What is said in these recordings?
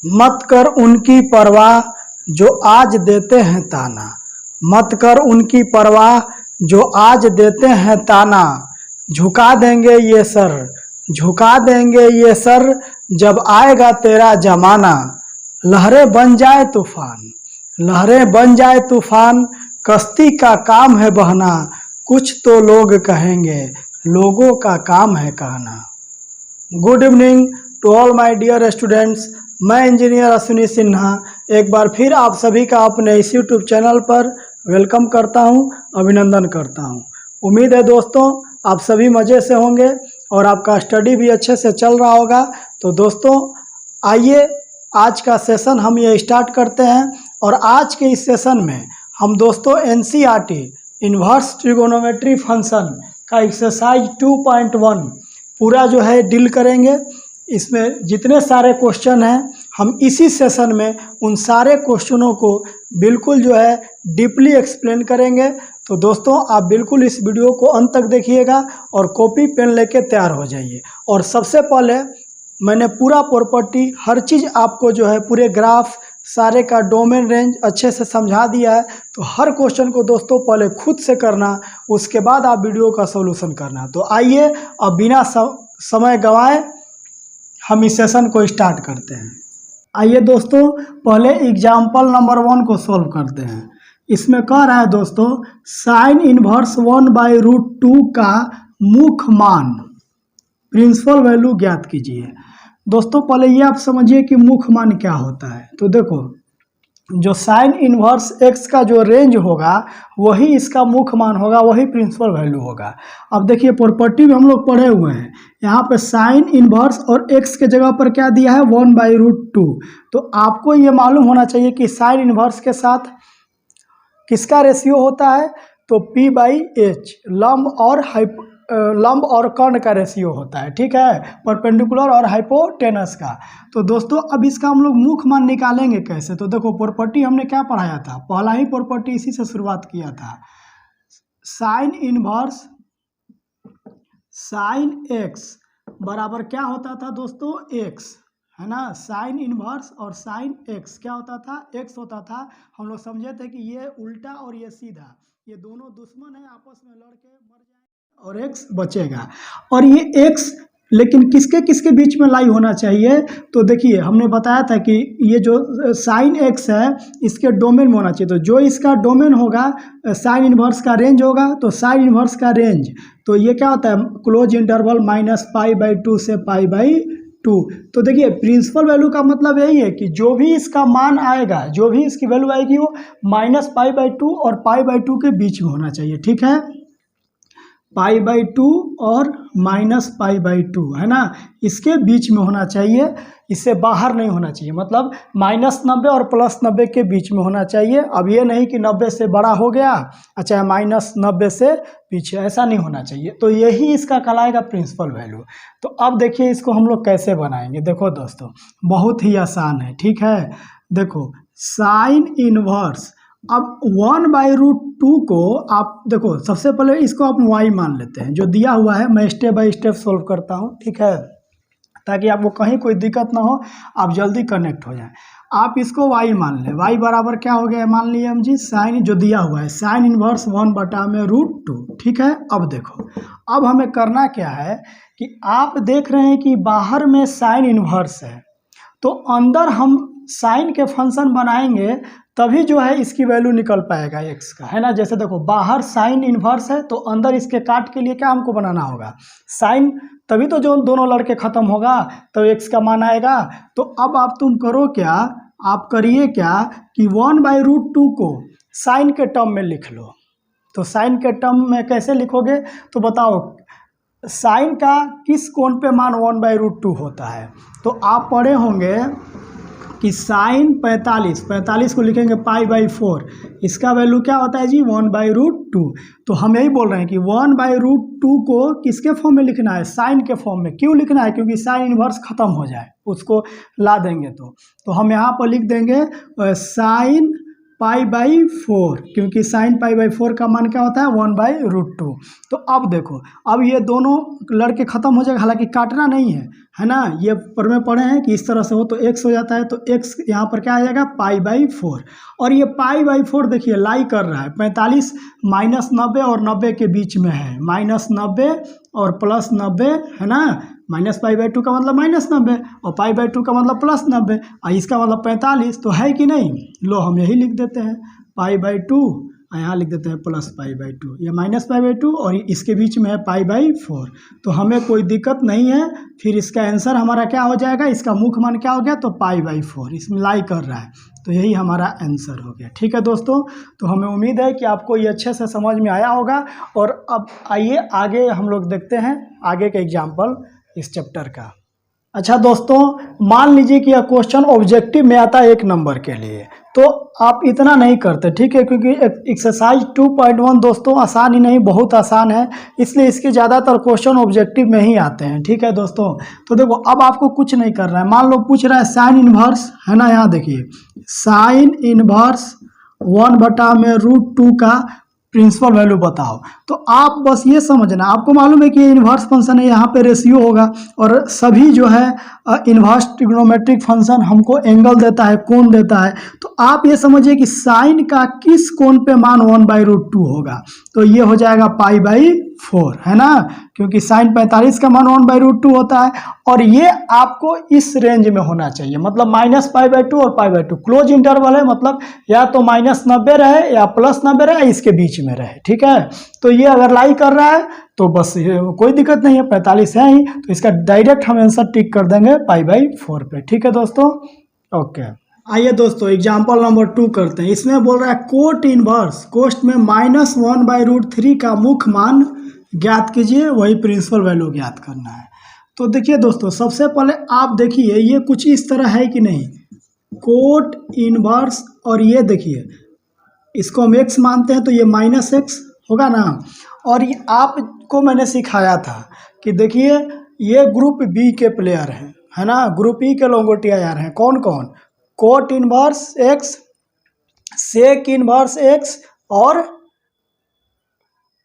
मत कर उनकी परवाह जो आज देते हैं ताना, मत कर उनकी परवाह जो आज देते हैं ताना। झुका देंगे ये सर, झुका देंगे ये सर जब आएगा तेरा जमाना। लहरें बन जाए तूफान, लहरें बन जाए तूफान, कश्ती का काम है बहना। कुछ तो लोग कहेंगे, लोगों का काम है कहना। Good evening to all my dear students. मैं इंजीनियर अश्विनी सिन्हा एक बार फिर आप सभी का अपने इस यूट्यूब चैनल पर वेलकम करता हूं, अभिनंदन करता हूं। उम्मीद है दोस्तों आप सभी मज़े से होंगे और आपका स्टडी भी अच्छे से चल रहा होगा। तो दोस्तों आइए आज का सेशन हम ये स्टार्ट करते हैं और आज के इस सेशन में हम दोस्तों एनसीईआरटी इन्वर्स ट्रिगोनोमेट्री फंक्शन का एक्सरसाइज 2.1 पूरा जो है डील करेंगे। इसमें जितने सारे क्वेश्चन हैं हम इसी सेशन में उन सारे क्वेश्चनों को बिल्कुल जो है डीपली एक्सप्लेन करेंगे। तो दोस्तों आप बिल्कुल इस वीडियो को अंत तक देखिएगा और कॉपी पेन लेके तैयार हो जाइए। और सबसे पहले मैंने पूरा प्रॉपर्टी हर चीज़ आपको जो है पूरे ग्राफ सारे का डोमेन रेंज अच्छे से समझा दिया है। तो हर क्वेश्चन को दोस्तों पहले खुद से करना, उसके बाद आप वीडियो का सॉल्यूशन करना। तो आइए अब बिना समय गंवाए हम इस सेशन को स्टार्ट करते हैं। आइए दोस्तों पहले एग्जाम्पल नंबर 1 को सॉल्व करते हैं। इसमें कह रहा है दोस्तों साइन इनवर्स 1/√2 का मुख्य मान प्रिंसिपल वैल्यू ज्ञात कीजिए। दोस्तों पहले ये आप समझिए कि मुख्य मान क्या होता है। तो देखो जो साइन इनवर्स x का जो रेंज होगा वही इसका मुख्य मान होगा, वही प्रिंसिपल वैल्यू होगा। अब देखिए प्रॉपर्टी में हम लोग पढ़े हुए हैं, यहाँ पे साइन इनवर्स और x के जगह पर क्या दिया है 1/√2। तो आपको ये मालूम होना चाहिए कि साइन इनवर्स के साथ किसका रेशियो होता है, तो p/h लंब और कर्ण का रेशियो होता है, ठीक है, परपेंडिकुलर और हाइपोटेनस का। तो दोस्तों अब इसका हम लोग मुख्य मान निकालेंगे कैसे। तो देखो प्रॉपर्टी हमने क्या पढ़ाया था, पहला ही प्रॉपर्टी इसी से शुरुआत किया था। साइन इनवर्स साइन x बराबर क्या होता था दोस्तों x, है ना। साइन इनवर्स और साइन x क्या होता था, x होता था। हम लोग समझे थे कि ये उल्टा और ये सीधा, ये दोनों दुश्मन है, आपस में लड़ के मर जाएंगे और x बचेगा। और ये x लेकिन किसके किसके बीच में लाई होना चाहिए। तो देखिए हमने बताया था कि ये जो साइन x है इसके डोमेन में होना चाहिए। तो जो इसका डोमेन होगा साइन इनवर्स का रेंज होगा, तो साइन इनवर्स का रेंज तो ये क्या होता है क्लोज इंटरवल -π/2 से π/2। तो देखिए प्रिंसिपल वैल्यू का मतलब यही है कि जो भी इसका मान आएगा, जो भी इसकी वैल्यू आएगी वो -π/2 और π/2 के बीच में होना चाहिए, ठीक है। π/2 और -π/2 है ना, इसके बीच में होना चाहिए, इससे बाहर नहीं होना चाहिए। मतलब -90 और +90 के बीच में होना चाहिए। अब ये नहीं कि 90 से बड़ा हो गया अच्छा -90 से पीछे, ऐसा नहीं होना चाहिए। तो यही इसका कहलाएगा प्रिंसिपल वैल्यू। तो अब देखिए इसको हम लोग कैसे बनाएंगे। देखो दोस्तों बहुत ही आसान है, ठीक है। देखो साइन इनवर्स, अब 1/√2 को आप देखो सबसे पहले इसको आप y मान लेते हैं जो दिया हुआ है। मैं स्टेप बाय स्टेप सोल्व करता हूँ, ठीक है, ताकि आपको कहीं कोई दिक्कत ना हो, आप जल्दी कनेक्ट हो जाएं। आप इसको y मान लें, y बराबर क्या हो गया मान लिए हम जी, साइन जो दिया हुआ है साइन इनवर्स 1/√2, ठीक है। अब देखो अब हमें करना क्या है कि आप देख रहे हैं कि बाहर में साइन इनवर्स है, तो अंदर हम साइन के फंक्शन बनाएंगे तभी जो है इसकी वैल्यू निकल पाएगा x का, है ना। जैसे देखो बाहर साइन इनवर्स है तो अंदर इसके काट के लिए क्या हमको बनाना होगा साइन, तभी तो जो दोनों लड़के खत्म होगा तो x का मान आएगा। तो अब आप तुम करो क्या, आप करिए क्या कि 1/√2 को साइन के टर्म में लिख लो। तो साइन के टर्म में कैसे लिखोगे, तो बताओ साइन का किस कोण पे मान 1/√2 होता है। तो आप पढ़े होंगे कि साइन 45 को लिखेंगे π/4, इसका वैल्यू क्या होता है जी 1/√2। तो हम यही बोल रहे हैं कि 1/√2 को किसके फॉर्म में लिखना है, साइन के फॉर्म में। क्यों लिखना है, क्योंकि साइन इनवर्स खत्म हो जाए, उसको ला देंगे। तो हम यहाँ पर लिख देंगे साइन π/4, क्योंकि साइन π/4 का मान क्या होता है 1/√2। तो अब देखो, अब ये दोनों लड़के ख़त्म हो जाएगा, हालांकि काटना नहीं है ना। ये पर में पढ़े हैं कि इस तरह से हो तो x हो जाता है, तो x यहाँ पर क्या आ जाएगा π/4। और ये π/4 देखिए लाई कर रहा है 45 -90 और 90 के बीच में है, -90 और +90 है ना। -π/2 का मतलब -90 और π/2 का मतलब +90 और इसका मतलब 45, तो है कि नहीं। लो हम यही लिख देते हैं π/2 और यहाँ लिख देते हैं +π/2। ये -π/2 और इसके बीच में है π/4, तो हमें कोई दिक्कत नहीं है। फिर इसका आंसर हमारा क्या हो जाएगा, इसका मुख्य मान क्या हो गया, तो π/4 इसमें लाई कर रहा है, तो यही हमारा आंसर हो गया। ठीक है दोस्तों, तो हमें उम्मीद है कि आपको ये अच्छे से समझ में आया होगा। और अब आइए आगे हम लोग देखते हैं आगे का एग्जाम्पल इस चैप्टर का। अच्छा दोस्तों, मान लीजिए कि यह क्वेश्चन ऑब्जेक्टिव में आता है 1 नंबर के लिए, तो आप इतना नहीं करते, ठीक है, क्योंकि एक्सरसाइज 2.1 दोस्तों आसान ही नहीं बहुत आसान है, इसलिए इसके ज़्यादातर क्वेश्चन ऑब्जेक्टिव में ही आते हैं। ठीक है दोस्तों, तो देखो अब आपको कुछ नहीं करना है। मान लो पूछ रहा है साइन इनवर्स, है ना, यहाँ देखिए साइन इनवर्स 1/√2 का प्रिंसिपल वैल्यू बताओ। तो आप बस ये समझना, आपको मालूम है कि ये इन्वर्स फंक्शन है, यहाँ पे रेशियो होगा, और सभी जो है इन्वर्स ट्रिग्नोमेट्रिक फंक्शन हमको एंगल देता है, कोण देता है। तो आप ये समझिए कि साइन का किस कोण पे मान 1/√2 होगा, तो ये हो जाएगा π/4, है ना, क्योंकि साइन 45 का मान 1/√2 होता है, और ये आपको इस रेंज में होना चाहिए, मतलब -π/2 और π/2 क्लोज इंटरवल है, मतलब या तो -90 रहे या +90 रहे, इसके बीच में रहे। ठीक है, तो ये अगर लाई कर रहा है तो बस कोई दिक्कत नहीं है, 45 है ही, तो इसका डायरेक्ट हम आंसर टिक कर देंगे π/4 पे। ठीक है दोस्तों, ओके। आइए दोस्तों एग्जाम्पल नंबर 2 करते हैं। इसमें बोल रहा है कोट इनवर्स कोस्ट में -1/√3 का मुख्य मान ज्ञात कीजिए, वही प्रिंसिपल वैल्यू ज्ञात करना है। तो देखिए दोस्तों, सबसे पहले आप देखिए ये कुछ इस तरह है कि नहीं, कोट इनवर्स, और ये देखिए इसको हम x मानते हैं तो ये -x होगा ना। और ये आपको मैंने सिखाया था कि देखिए ये ग्रुप बी के प्लेयर हैं, है ना, ग्रुप ई के लंगोटिया यार हैं, कौन कौन, cot inverse x, sec inverse x और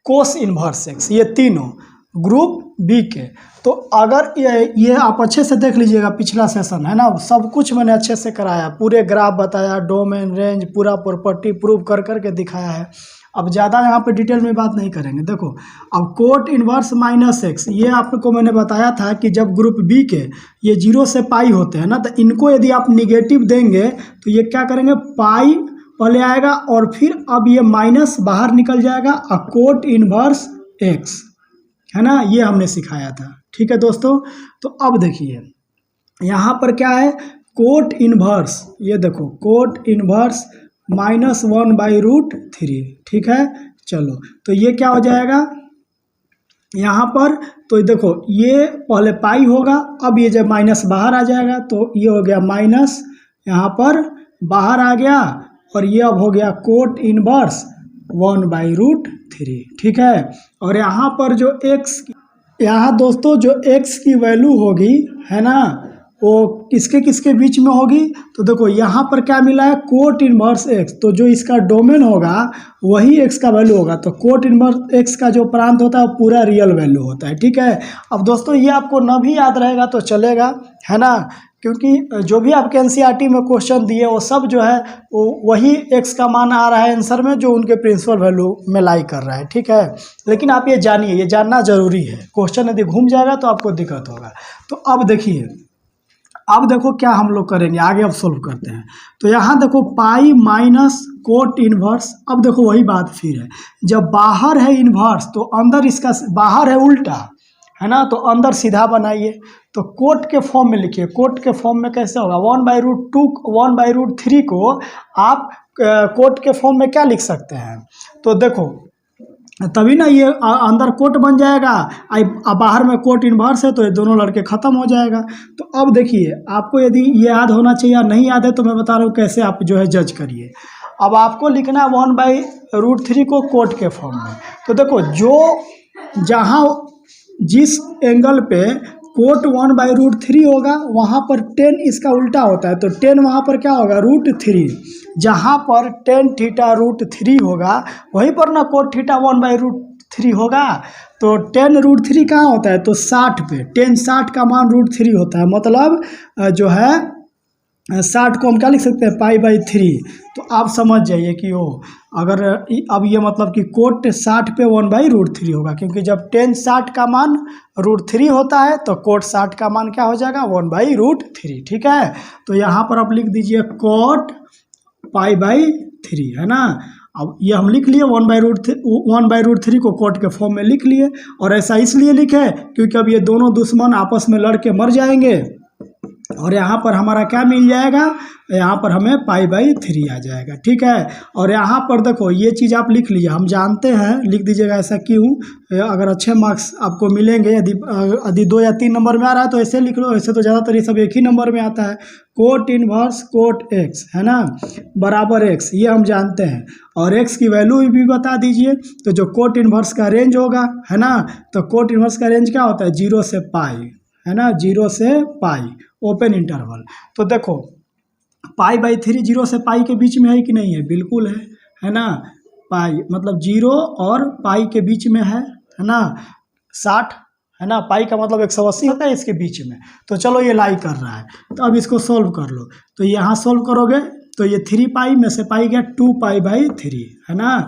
कोस इनवर्स x, ये तीनों ग्रुप बी के। तो अगर ये आप अच्छे से देख लीजिएगा, पिछला सेशन है ना, सब कुछ मैंने अच्छे से कराया, पूरे ग्राफ बताया, डोमेन रेंज पूरा प्रॉपर्टी प्रूव कर करके दिखाया है। अब ज़्यादा यहाँ पे डिटेल में बात नहीं करेंगे। देखो अब कोट इनवर्स -x, ये आपको मैंने बताया था कि जब ग्रुप बी के ये 0 से पाई होते हैं ना, तो इनको यदि आप निगेटिव देंगे तो ये क्या करेंगे, पाई पहले आएगा और फिर अब ये माइनस बाहर निकल जाएगा, कोट इनवर्स x, है ना, ये हमने सिखाया था। ठीक है दोस्तों, तो अब देखिए यहाँ पर क्या है, कोट इनवर्स, ये देखो कोट इनवर्स -1/√3। ठीक है, चलो तो ये क्या हो जाएगा यहाँ पर, तो देखो ये पहले पाई होगा, अब ये जब माइनस बाहर आ जाएगा तो ये हो गया माइनस, यहाँ पर बाहर आ गया, और ये अब हो गया कोट इनवर्स 1/√3। ठीक है, और यहाँ पर जो x, यहाँ दोस्तों जो x की वैल्यू होगी, है ना, वो किसके किसके बीच में होगी, तो देखो यहाँ पर क्या मिला है, कोट इनवर्स x, तो जो इसका डोमेन होगा वही x का वैल्यू होगा, तो कोट इनवर्स x का जो प्रांत होता है वो पूरा रियल वैल्यू होता है। ठीक है, अब दोस्तों ये आपको न भी याद रहेगा तो चलेगा, है ना, क्योंकि जो भी आपके एनसीईआरटी में क्वेश्चन दिए वो सब जो है वो वही x का मान आ रहा है आंसर में, जो उनके प्रिंसिपल वैल्यू में लाई कर रहा है। ठीक है, लेकिन आप ये जानिए, ये जानना जरूरी है, क्वेश्चन यदि घूम जाएगा तो आपको दिक्कत होगा। तो अब देखिए, अब देखो क्या हम लोग करेंगे आगे, अब सोल्व करते हैं। तो यहाँ देखो पाई माइनस कोट इनवर्स, अब देखो वही बात फिर है, जब बाहर है इनवर्स तो अंदर इसका बाहर है उल्टा, है ना, तो अंदर सीधा बनाइए, तो कोट के फॉर्म में लिखिए। कोट के फॉर्म में कैसे होगा, 1/√2 1/√3 को आप कोट के फॉर्म में क्या लिख सकते हैं, तो देखो तभी ना ये अंदर कोट बन जाएगा, बाहर में कोट इनवर्स है, तो ये दोनों लड़के ख़त्म हो जाएगा। तो अब देखिए आपको यदि ये याद होना चाहिए या नहीं याद है तो मैं बता रहा हूँ कैसे आप जो है जज करिए। अब आपको लिखना है 1/√3 को कोट के फॉर्म में, तो देखो जो जहाँ जिस एंगल पे कोट 1/√3 होगा, वहाँ पर 10 इसका उल्टा होता है, तो 10 वहाँ पर क्या होगा √3। जहाँ पर tan थीटा √3 होगा वहीं पर ना कोट थीटा 1/√3 होगा। तो tan √3 कहाँ होता है, तो 60 पे tan 60 का मान √3 होता है, मतलब जो है 60 को हम क्या लिख सकते हैं π/3। तो आप समझ जाइए कि वो अगर अब ये मतलब कि कोट 60 पे 1/√3 होगा, क्योंकि जब tan 60 का मान √3 होता है तो कोट 60 का मान क्या हो जाएगा 1/√3। ठीक है, तो यहाँ पर आप लिख दीजिए कोट π/3, है ना। अब ये हम लिख लिए 1/√3 को कोट के फॉर्म में लिख लिए, और ऐसा इसलिए लिखे क्योंकि अब ये दोनों दुश्मन आपस में लड़ के मर जाएंगे और यहाँ पर हमारा क्या मिल जाएगा, यहाँ पर हमें π/3 आ जाएगा। ठीक है, और यहाँ पर देखो ये चीज़ आप लिख लीजिए, हम जानते हैं, लिख दीजिएगा ऐसा क्यों, अगर अच्छे मार्क्स आपको मिलेंगे, यदि 2 या 3 नंबर में आ रहा है तो ऐसे लिख लो, ऐसे तो ज़्यादातर ये सब एक ही नंबर में आता है। कोट इनवर्स कोट x, है ना, बराबर x, ये हम जानते हैं, और x की वैल्यू भी बता दीजिए। तो जो कोट इनवर्स का रेंज होगा, है ना, तो कोट इनवर्स का रेंज क्या होता है 0 से π, है ना, 0 से π ओपन इंटरवल। तो देखो π/3 0 से π के बीच में है कि नहीं है, बिल्कुल है ना। पाई मतलब 0 और पाई के बीच में है ना, 60, है ना, पाई का मतलब 180 होता है इसके बीच में। तो चलो ये लाई कर रहा है, तो अब इसको सोल्व कर लो। तो यहाँ सोल्व करोगे तो ये 3 पाई में से पाई गया 2π/3, है ना।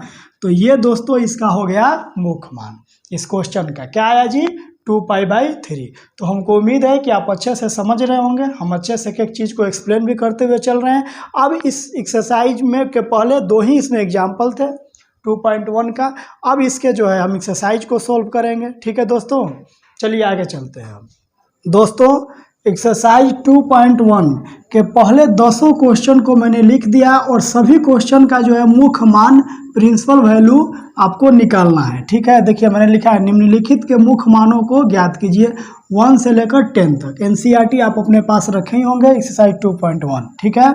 तो ये दोस्तों इसका हो गया मुख्य मान, इस क्वेश्चन का क्या आया जी 2π/3। तो हमको उम्मीद है कि आप अच्छे से समझ रहे होंगे, हम अच्छे से एक एक चीज़ को एक्सप्लेन भी करते हुए चल रहे हैं। अब इस एक्सरसाइज में के पहले 2 ही इसमें एग्जाम्पल थे 2.1 का, अब इसके जो है हम एक्सरसाइज को सोल्व करेंगे। ठीक है दोस्तों, चलिए आगे चलते हैं। दोस्तों एक्सरसाइज 2.1 के पहले 10 क्वेश्चन को मैंने लिख दिया, और सभी क्वेश्चन का जो है मुख्य मान प्रिंसिपल वैल्यू आपको निकालना है। ठीक है, देखिए मैंने लिखा है निम्नलिखित के मुख्य मानों को ज्ञात कीजिए 1 से लेकर 10 तक। एनसीईआरटी आप अपने पास रखे ही होंगे एक्सरसाइज 2.1। ठीक है,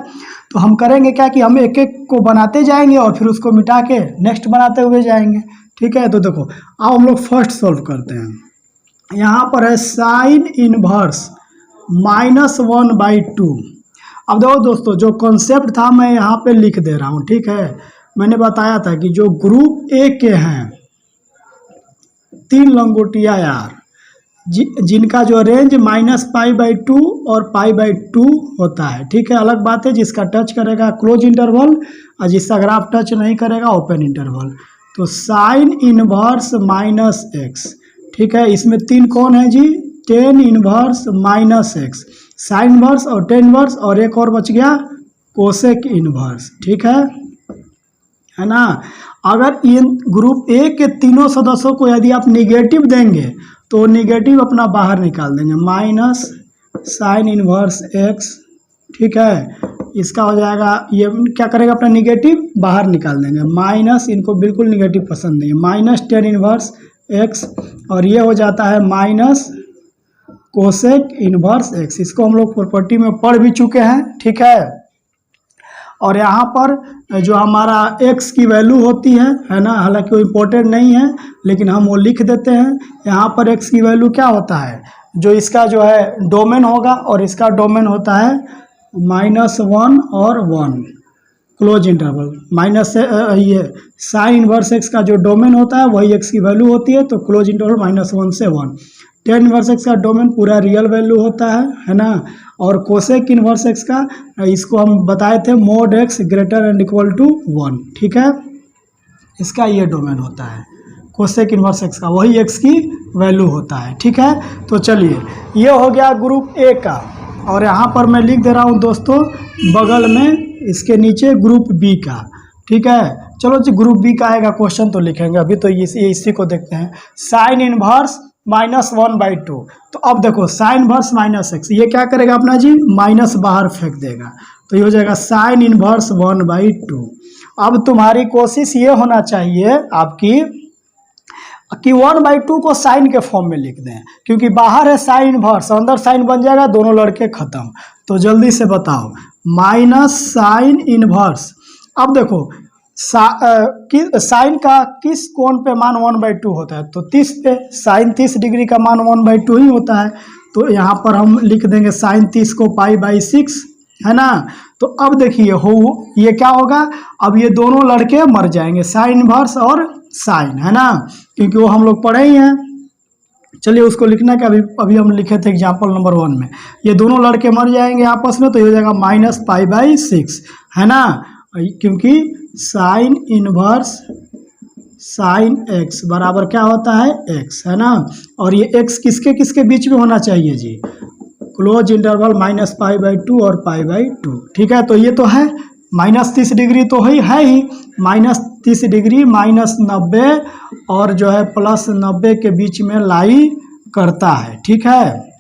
तो हम करेंगे क्या कि हम एक एक को बनाते जाएंगे और फिर उसको मिटा के नेक्स्ट बनाते हुए जाएंगे। ठीक है, तो देखो आओ हम लोग फर्स्ट सॉल्व करते हैं। यहाँ पर है साइन इनवर्स -1/2। अब देखो दोस्तों जो कॉन्सेप्ट था मैं यहाँ पे लिख दे रहा हूँ। ठीक है, मैंने बताया था कि जो ग्रुप ए के हैं 3 लंगोटिया यार जिनका जो रेंज -π/2 और π/2 होता है। ठीक है, अलग बात है जिसका टच करेगा क्लोज इंटरवल और जिसका ग्राफ टच नहीं करेगा ओपन इंटरवल। तो साइन इनवर्स -x। ठीक है, इसमें 3 कौन है जी, tan inverse -x, sine inverse और tan इनवर्स, और एक और बच गया कोसेक इनवर्स। ठीक है ना। अगर इन ग्रुप ए के तीनों सदस्यों को यदि आप निगेटिव देंगे तो निगेटिव अपना बाहर निकाल देंगे, माइनस साइन इनवर्स x। ठीक है, इसका हो जाएगा, ये क्या करेगा अपना निगेटिव बाहर निकाल देंगे, माइनस, इनको बिल्कुल निगेटिव पसंद नहीं है, माइनस tan इनवर्स x, और ये हो जाता है माइनस कोसेक इनवर्स x। इसको हम लोग प्रॉपर्टी में पढ़ भी चुके हैं। ठीक है, और यहाँ पर जो हमारा x की वैल्यू होती है ना, हालांकि वो इम्पोर्टेंट नहीं है लेकिन हम वो लिख देते हैं। यहाँ पर x की वैल्यू क्या होता है, जो इसका जो है डोमेन होगा, और इसका डोमेन होता है -1 और 1 क्लोज इंटरवल। माइनस से ये साइन इनवर्स x का जो डोमेन होता है वही x की वैल्यू होती है, तो क्लोज इंटरवल -1 से 1। tan इनवर्स x का डोमेन पूरा रियल वैल्यू होता है ना। और कोसेक इनवर्स x का, इसको हम बताए थे mod x greater and equal to 1। ठीक है, इसका ये डोमेन होता है कोसेक इनवर्स x का, वही x की वैल्यू होता है। ठीक है, तो चलिए ये हो गया ग्रुप ए का, और यहाँ पर मैं लिख दे रहा हूँ दोस्तों बगल में इसके नीचे ग्रुप बी का। ठीक है, चलो जी ग्रुप बी का आएगा क्वेश्चन तो लिखेंगे, अभी तो इसी को देखते हैं। Sine inverse -1/2। तो अब देखो साइन इनवर्स -x, ये क्या करेगा अपना जी माइनस बाहर फेंक देगा, तो ये हो जाएगा साइन इनवर्स 1/2। अब तुम्हारी कोशिश ये होना चाहिए आपकी कि 1/2 को साइन के फॉर्म में लिख दें, क्योंकि बाहर है साइन इनवर्स, अंदर साइन बन जाएगा, दोनों लड़के खत्म। तो जल्दी से बताओ माइनस साइन इनवर्स। अब देखो साइन का किस कोण पे मान 1/2 होता है, तो 30 पे, साइन 30 डिग्री का मान 1/2 ही होता है। तो यहाँ पर हम लिख देंगे साइन 30 को π/6, है ना। तो अब देखिए हो ये क्या होगा, अब ये दोनों लड़के मर जाएंगे, साइन इनवर्स और साइन, है ना, क्योंकि वो हम लोग पढ़े ही हैं। चलिए उसको लिखना कि अभी हम लिखे थे एग्जाम्पल नंबर 1 में, ये दोनों लड़के मर जाएंगे आपस में, तो ये हो जाएगा -π/6, है ना, क्योंकि साइन इनवर्स साइन x बराबर क्या होता है x, है ना। और ये x किसके किसके बीच में होना चाहिए जी, क्लोज इंटरवल -π/2 और π/2, ठीक है। तो ये तो है -30 डिग्री तो है ही, -30 डिग्री -90 और जो है +90 के बीच में लाई करता है, ठीक है।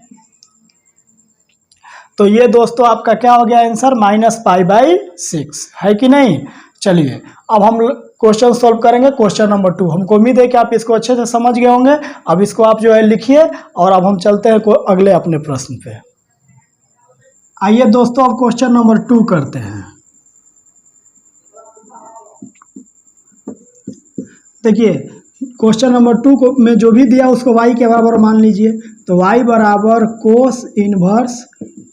तो ये दोस्तों आपका क्या हो गया आंसर, -π/6, है कि नहीं। चलिए अब हम क्वेश्चन सॉल्व करेंगे, क्वेश्चन नंबर 2। हमको उम्मीद है कि आप इसको अच्छे से समझ गए होंगे। अब इसको आप जो है लिखिए और अब हम चलते हैं अगले अपने प्रश्न पे। आइए दोस्तों अब क्वेश्चन नंबर 2 करते हैं। देखिए क्वेश्चन नंबर 2 को में जो भी दिया उसको y के बराबर मान लीजिए। तो y बराबर कोस इनवर्स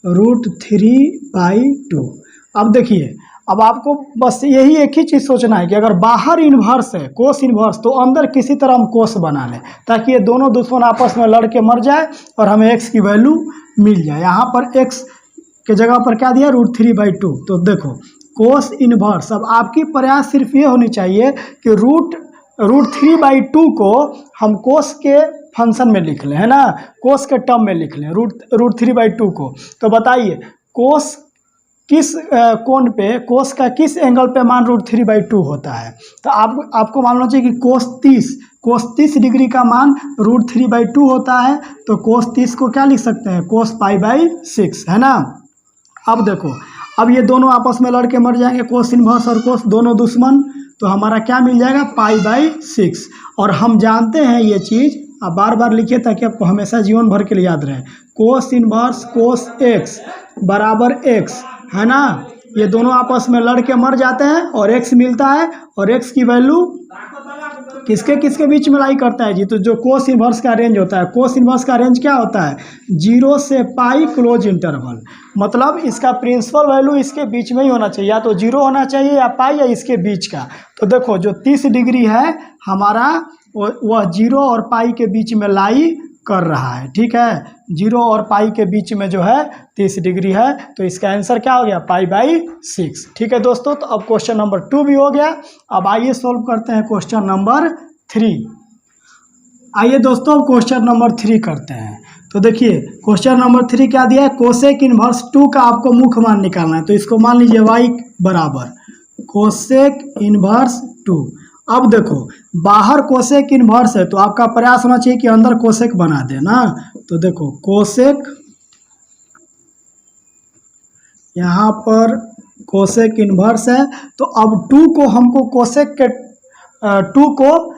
√3/2। अब देखिए, अब आपको बस यही एक ही चीज़ सोचना है कि अगर बाहर इन्वर्स है कोस इन्वर्स, तो अंदर किसी तरह हम कोस बना लें ताकि ये दोनों दुश्मन आपस में लड़ के मर जाए और हमें x की वैल्यू मिल जाए। यहाँ पर x के जगह पर क्या दिया, √3/2। तो देखो कोस इन्वर्स, अब आपकी प्रयास सिर्फ ये होनी चाहिए कि √3/2 को हम कोस के फंक्शन में लिख लें, है ना, कोस के टर्म में लिख लें √3/2 को। तो बताइए कोस किस कोण पे, कोस का किस एंगल पे मान √3/2 होता है। तो आपको मालूम चाहिए कि कोस 30 डिग्री का मान √3/2 होता है। तो कोस 30 को क्या लिख सकते हैं, कोस π/6, है ना। अब देखो, अब ये दोनों आपस में लड़ के मर जाएंगे, कोस इनवर्स और कोस दोनों दुश्मन, तो हमारा क्या मिल जाएगा π/6। और हम जानते हैं ये चीज़, आप बार बार लिखिए ताकि आपको हमेशा जीवन भर के लिए याद रहे। कोस इनवर्स कोस x बराबर x, है ना। ये दोनों आपस में लड़ के मर जाते हैं और x मिलता है, और x की वैल्यू किसके किसके बीच में लाई करता है जी। तो जो कोस इनवर्स का रेंज होता है, कोस इनवर्स का रेंज क्या होता है, 0 से π क्लोज इंटरवल, मतलब इसका प्रिंसिपल वैल्यू इसके बीच में ही होना चाहिए, या तो 0 होना चाहिए या π या इसके बीच का। तो देखो जो 30 डिग्री है हमारा वह 0 और π के बीच में लाई कर रहा है, ठीक है। 0 और π के बीच में जो है 30 डिग्री है, तो इसका आंसर क्या हो गया π/6, ठीक है दोस्तों। तो अब क्वेश्चन नंबर 2 भी हो गया। अब आइए सॉल्व करते हैं क्वेश्चन नंबर 3। आइए दोस्तों क्वेश्चन नंबर 3 करते हैं। तो देखिए क्वेश्चन नंबर 3 क्या दिया है, कोसेक इनवर्स 2 का आपको मुख्य मान निकालना है। तो इसको मान लीजिए y बराबर कोसेक इनवर्स 2। अब देखो बाहर कोसेक इनवर्स है, तो आपका प्रयास होना चाहिए कि अंदर कोसेक बना दे ना। तो देखो कोसेक, यहाँ पर कोसेक इनवर्स है, तो अब 2 को हमको कोसेक के 2 को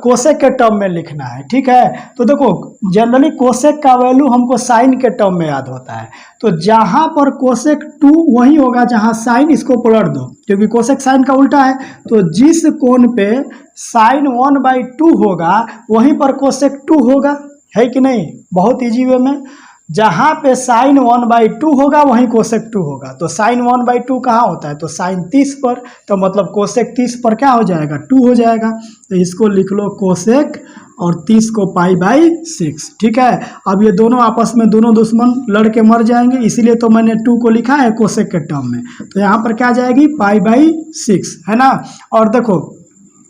कोसेक के टर्म में लिखना है, ठीक है। तो देखो जनरली कोसेक का वैल्यू हमको साइन के टर्म में याद होता है। तो जहाँ पर कोसेक 2 वही होगा जहाँ साइन, इसको पलट दो क्योंकि कोसेक साइन का उल्टा है। तो जिस कोण पे साइन 1/2 होगा वहीं पर कोसेक 2 होगा, है कि नहीं। बहुत इजी वे में, जहाँ पे साइन 1/2 होगा वहीं कोसेक 2 होगा। तो साइन 1/2 कहाँ होता है, तो साइन 30 पर, तो मतलब कोसेक 30 पर क्या हो जाएगा, 2 हो जाएगा। तो इसको लिख लो कोसेक और 30 को π/6, ठीक है। अब ये दोनों आपस में दोनों दुश्मन लड़ के मर जाएंगे, इसीलिए तो मैंने 2 को लिखा है कोसेक के टर्म में। तो यहाँ पर क्या जाएगी π/6, है ना। और देखो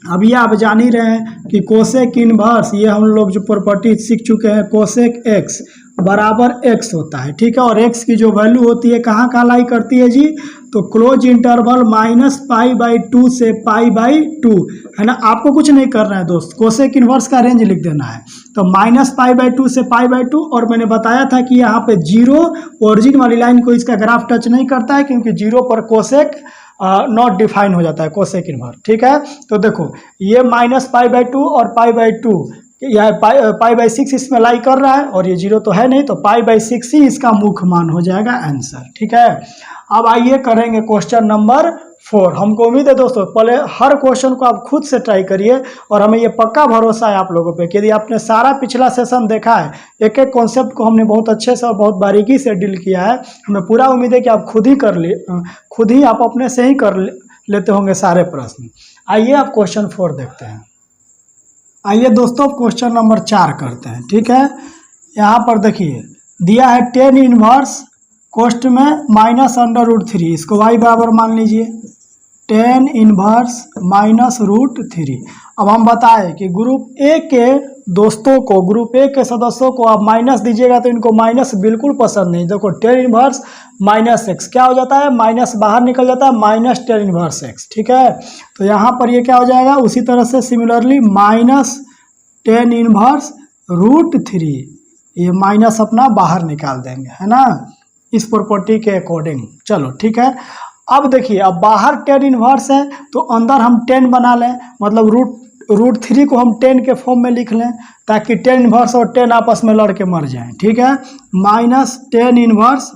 अब ये आप जान ही रहे हैं कि कोसेक इनवर्स, ये हम लोग जो प्रॉपर्टी सीख चुके हैं, कोसेक x बराबर x होता है, ठीक है। और x की जो वैल्यू होती है कहाँ कहाँ लाई करती है जी, तो क्लोज इंटरवल -π/2 से π/2, है ना। आपको कुछ नहीं करना है दोस्त, कोसेक इनवर्स का रेंज लिख देना है। तो -π/2 से π/2, और मैंने बताया था कि यहाँ पे 0 ओरिजिन वाली लाइन को इसका ग्राफ टच नहीं करता है, क्योंकि 0 पर कोसेक नॉट डिफाइन हो जाता है कोसेक इनवर्स, ठीक है। तो देखो ये -π/2 और π/2, यह π/6 इसमें लाई कर रहा है, और ये 0 तो है नहीं, तो π/6 ही इसका मुख्य मान हो जाएगा आंसर, ठीक है। अब आइए करेंगे क्वेश्चन नंबर 4। हमको उम्मीद है दोस्तों पहले हर क्वेश्चन को आप खुद से ट्राई करिए और हमें ये पक्का भरोसा है आप लोगों पे कि यदि आपने सारा पिछला सेशन देखा है, एक एक कॉन्सेप्ट को हमने बहुत अच्छे से और बहुत बारीकी से डील किया है, हमें पूरा उम्मीद है कि आप खुद ही आप अपने से ही लेते होंगे सारे प्रश्न। आइए आप क्वेश्चन 4 देखते हैं। आइए दोस्तों क्वेश्चन नंबर 4 करते हैं। ठीक है, यहाँ पर देखिए दिया है 10 इनवर्स कोष्ट में -√3, इसको y बराबर मान लीजिए 10 इनवर्स -√3। अब हम बताएं कि ग्रुप ए के दोस्तों को, ग्रुप ए के सदस्यों को आप माइनस दीजिएगा तो इनको माइनस बिल्कुल पसंद नहीं। देखो 10 इनवर्स -x क्या हो जाता है, माइनस बाहर निकल जाता है, -10 इनवर्स x। ठीक है, तो यहाँ पर ये क्या हो जाएगा, उसी तरह से सिमिलरली -10 इनवर्स √3, ये माइनस अपना बाहर निकाल देंगे, है ना, इस प्रॉपर्टी के अकॉर्डिंग। चलो ठीक है, अब देखिए अब बाहर 10 इनवर्स है तो अंदर हम 10 बना लें, मतलब √3 को हम 10 के फॉर्म में लिख लें ताकि 10 इनवर्स और 10 आपस में लड़ के मर जाएं। ठीक है, -10 इनवर्स,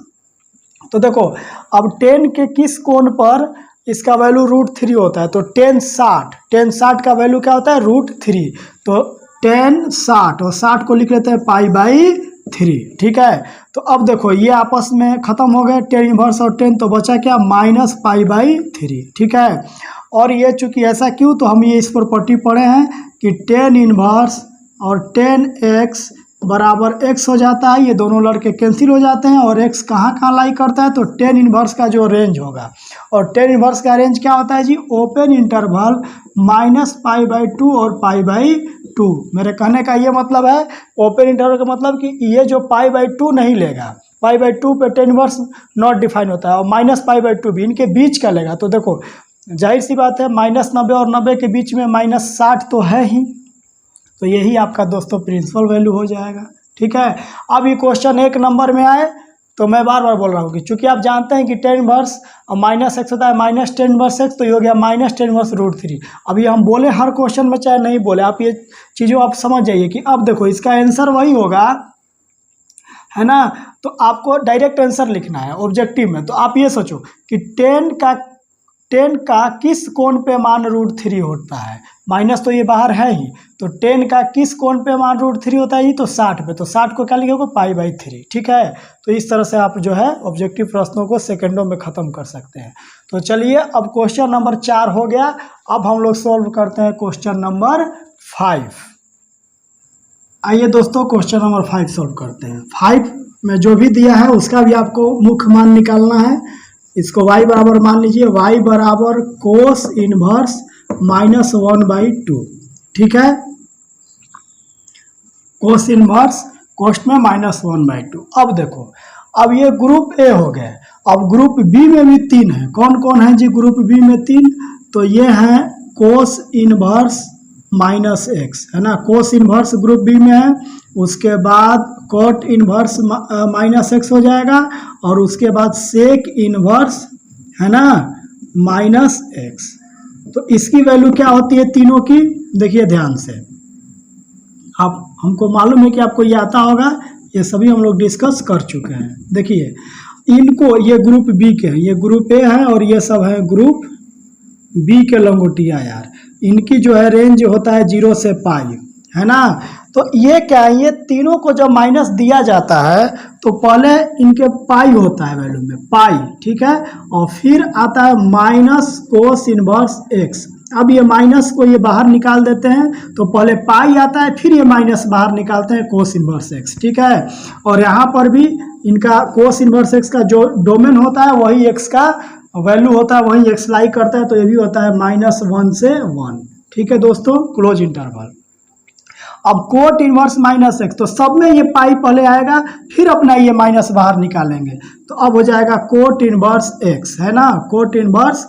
तो देखो अब 10 के किस कोण पर इसका वैल्यू √3 होता है, तो 10 का वैल्यू क्या होता है, √3, तो 10 60 और 60 को लिख लेते हैं π/3। ठीक है, तो अब देखो ये आपस में खत्म हो गए 10 इनवर्स और 10, तो बचा क्या, -π/3। ठीक है, और ये चूंकि ऐसा क्यों, तो हम ये इस प्रॉपर्टी पढ़े हैं कि 10 इनवर्स और 10x बराबर x हो जाता है, ये दोनों लड़के कैंसिल हो जाते हैं और x कहाँ लाई करता है, तो 10 इनवर्स का जो रेंज होगा, और 10 इनवर्स का रेंज क्या होता है जी, ओपन इंटरवल -π/2 और π/2। मेरे कहने का ये मतलब है, ओपन इंटरवल का मतलब कि ये जो π/2 नहीं लेगा, π/2 पे 10 इनवर्स नॉट डिफाइन होता है, और -π/2 भी इनके बीच का लेगा। तो देखो जाहिर सी बात है -90 और 90 के बीच में -60 तो है ही, तो यही आपका दोस्तों प्रिंसिपल वैल्यू हो जाएगा। ठीक है, अब ये क्वेश्चन 1 नंबर में आए तो मैं बार बार बोल रहा हूँ कि चूंकि आप जानते हैं कि 10 इनवर्स -x होता है, -10 इनवर्स x, तो ये हो गया -10 इनवर्स √3। अब ये हम बोले हर क्वेश्चन में चाहे नहीं बोले, आप ये चीज़ों आप समझ जाइए कि अब देखो इसका आंसर वही होगा, है ना, तो आपको डायरेक्ट आंसर लिखना है ऑब्जेक्टिव में। तो आप ये सोचो कि 10 का किस कोण पे मान √3 होता है, माइनस तो ये बाहर है ही, तो 10 का किस कोण पे मान √3 होता है, ये तो 60 पे, तो 60 को क्या लिखोगे, π/3। ठीक है, तो इस तरह से आप जो है ऑब्जेक्टिव प्रश्नों को सेकंडों में ख़त्म कर सकते हैं। तो चलिए अब क्वेश्चन नंबर 4 हो गया, अब हम लोग सॉल्व करते हैं क्वेश्चन नंबर 5। आइए दोस्तों क्वेश्चन नंबर 5 सॉल्व करते हैं। 5 में जो भी दिया है उसका भी आपको मुख्य मान निकालना है। इसको y बराबर मान लीजिए, y बराबर कोस इनवर्स -1/2। ठीक है, कोस इनवर्स कोस्ट में -1/2। अब देखो अब ये ग्रुप ए हो गए, अब ग्रुप बी में भी 3 है। कौन कौन है जी ग्रुप बी में 3, तो ये हैं कोस इनवर्स -x, है ना, कोस इनवर्स ग्रुप बी में है, उसके बाद कॉट इनवर्स -x हो जाएगा, और उसके बाद सेक इनवर्स, है ना, -x। तो इसकी वैल्यू क्या होती है तीनों की, देखिए ध्यान से, आप हमको मालूम है कि आपको ये आता होगा, ये सभी हम लोग डिस्कस कर चुके हैं। देखिए इनको, ये ग्रुप बी के हैं, ये ग्रुप ए है और ये सब है ग्रुप बी के लंगोटिया यार, इनकी जो है रेंज होता है 0 से π, है ना। तो ये क्या है, ये तीनों को जब माइनस दिया जाता है तो पहले इनके पाई होता है वैल्यू में पाई, ठीक है, और फिर आता है माइनस कोस इनवर्स x। अब ये माइनस को ये बाहर निकाल देते हैं, तो पहले पाई आता है, फिर ये माइनस बाहर निकालते हैं कोस इनवर्स x, ठीक है। और यहाँ पर भी इनका कोस इनवर्स x का जो डोमेन होता है वही x का वैल्यू होता है, वही x लाई करता है, तो ये भी होता है -1 से 1, ठीक है दोस्तों, क्लोज इंटरवल। अब कोट इनवर्स -x, तो सब में ये पाई पहले आएगा, फिर अपना ये माइनस बाहर निकालेंगे, तो अब हो जाएगा कोट इनवर्स x, है ना, कोट इनवर्स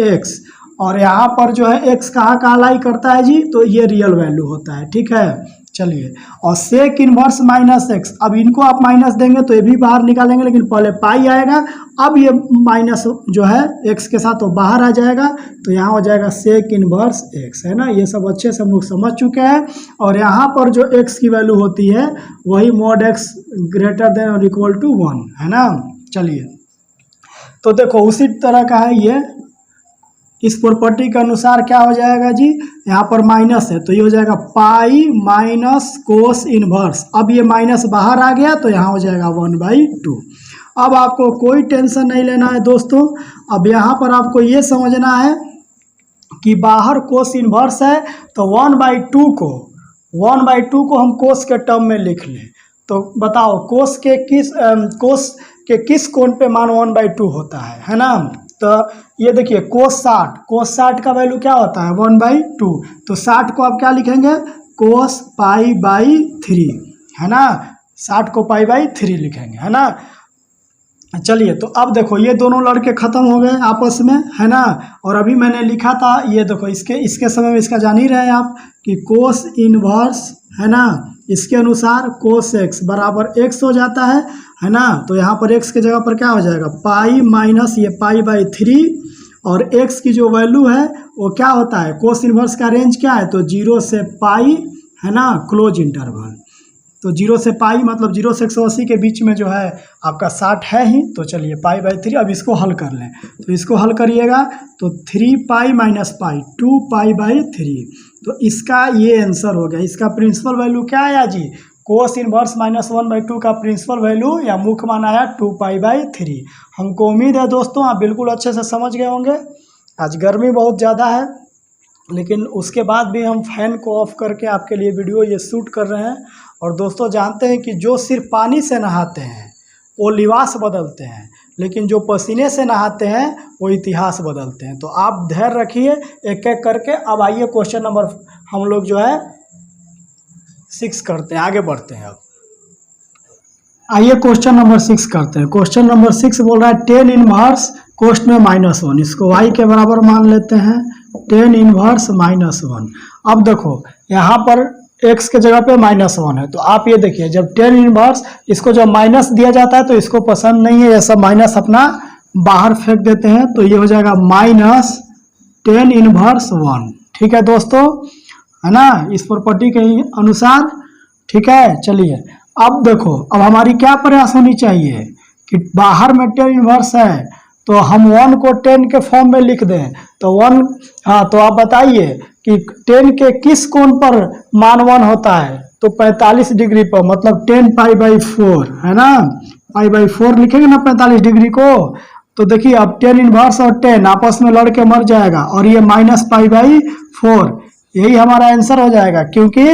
x। और यहाँ पर जो है x कहाँ लाई करता है जी, तो ये रियल वैल्यू होता है, ठीक है। चलिए, और सेक इनवर्स -x, अब इनको आप माइनस देंगे तो ये भी बाहर निकालेंगे, लेकिन पहले पाई आएगा, अब ये माइनस जो है x के साथ वो बाहर आ जाएगा, तो यहाँ हो जाएगा सेक इनवर्स x, है ना। ये सब अच्छे से हम लोग समझ चुके हैं। और यहाँ पर जो x की वैल्यू होती है वही mod x ग्रेटर देन और इक्वल टू 1, है ना। चलिए, तो देखो उसी तरह का है ये इस प्रॉपर्टी के अनुसार क्या हो जाएगा जी, यहाँ पर माइनस है तो ये हो जाएगा पाई माइनस कोस इनवर्स। अब ये माइनस बाहर आ गया तो यहाँ हो जाएगा 1/2। अब आपको कोई टेंशन नहीं लेना है दोस्तों। अब यहाँ पर आपको ये समझना है कि बाहर कोस इनवर्स है तो 1/2 को हम कोस के टर्म में लिख लें। तो बताओ कोस के किस कोण पे मान 1/2 होता है ना। तो ये देखिए कोस 60 का वैल्यू क्या होता है 1/2। तो 60 को आप क्या लिखेंगे कोस π/3 है ना, 60 को π/3 लिखेंगे है ना। चलिए तो अब देखो ये दोनों लड़के ख़त्म हो गए आपस में है ना। और अभी मैंने लिखा था ये देखो इसके समय में इसका जान ही रहे आप कि कोस इनवर्स है ना, इसके अनुसार कोस x बराबर x हो जाता है ना। तो यहाँ पर x के जगह पर क्या हो जाएगा पाई माइनस ये π/3 और x की जो वैल्यू है वो क्या होता है, कोस इनवर्स का रेंज क्या है तो 0 से पाई है ना, क्लोज इंटरवल। तो 0 से पाई मतलब 0 से 180 के बीच में जो है आपका 60 है ही। तो चलिए π/3 अब इसको हल कर लें। तो इसको हल करिएगा तो 3π माइनस पाई 2π/3। तो इसका ये आंसर हो गया। इसका प्रिंसिपल वैल्यू क्या आया जी, कोस इनवर्स माइनस 1/2 का प्रिंसिपल वैल्यू या मुख्य मान आया 2π/3। हमको उम्मीद है दोस्तों आप बिल्कुल अच्छे से समझ गए होंगे। आज गर्मी बहुत ज़्यादा है लेकिन उसके बाद भी हम फैन को ऑफ करके आपके लिए वीडियो ये शूट कर रहे हैं। और दोस्तों जानते हैं कि जो सिर्फ पानी से नहाते हैं वो लिबास बदलते हैं, लेकिन जो पसीने से नहाते हैं वो इतिहास बदलते हैं। तो आप धैर्य रखिए एक एक करके। अब आइए क्वेश्चन नंबर हम लोग जो है 6 करते हैं, आगे बढ़ते हैं। अब आइए क्वेश्चन नंबर 6 करते हैं। क्वेश्चन नंबर 6 बोल रहा है 10 इनवर्स कोष्ठ में -1, इसको y के बराबर मान लेते हैं 10 इनवर्स -1। अब देखो यहाँ पर x के जगह पे -1 है तो आप ये देखिए जब 10 इनवर्स इसको जब माइनस दिया जाता है तो इसको पसंद नहीं है, ये सब माइनस अपना बाहर फेंक देते हैं। तो ये हो जाएगा -10 इनवर्स 1। ठीक है दोस्तों है ना, इस प्रॉपर्टी के अनुसार। ठीक है चलिए अब देखो अब हमारी क्या प्रयास होनी चाहिए कि बाहर में 10 इनवर्स है तो हम 1 को 10 के फॉर्म में लिख दें। तो 1 हाँ तो आप बताइए कि 10 के किस कोण पर मान 1 होता है तो 45 डिग्री पर, मतलब 10π/4 है ना, π/4 लिखेंगे ना 45 डिग्री को। तो देखिए अब 10 इनवर्स और 10 आपस में लड़ के मर जाएगा और ये -π/4 यही हमारा आंसर हो जाएगा। क्योंकि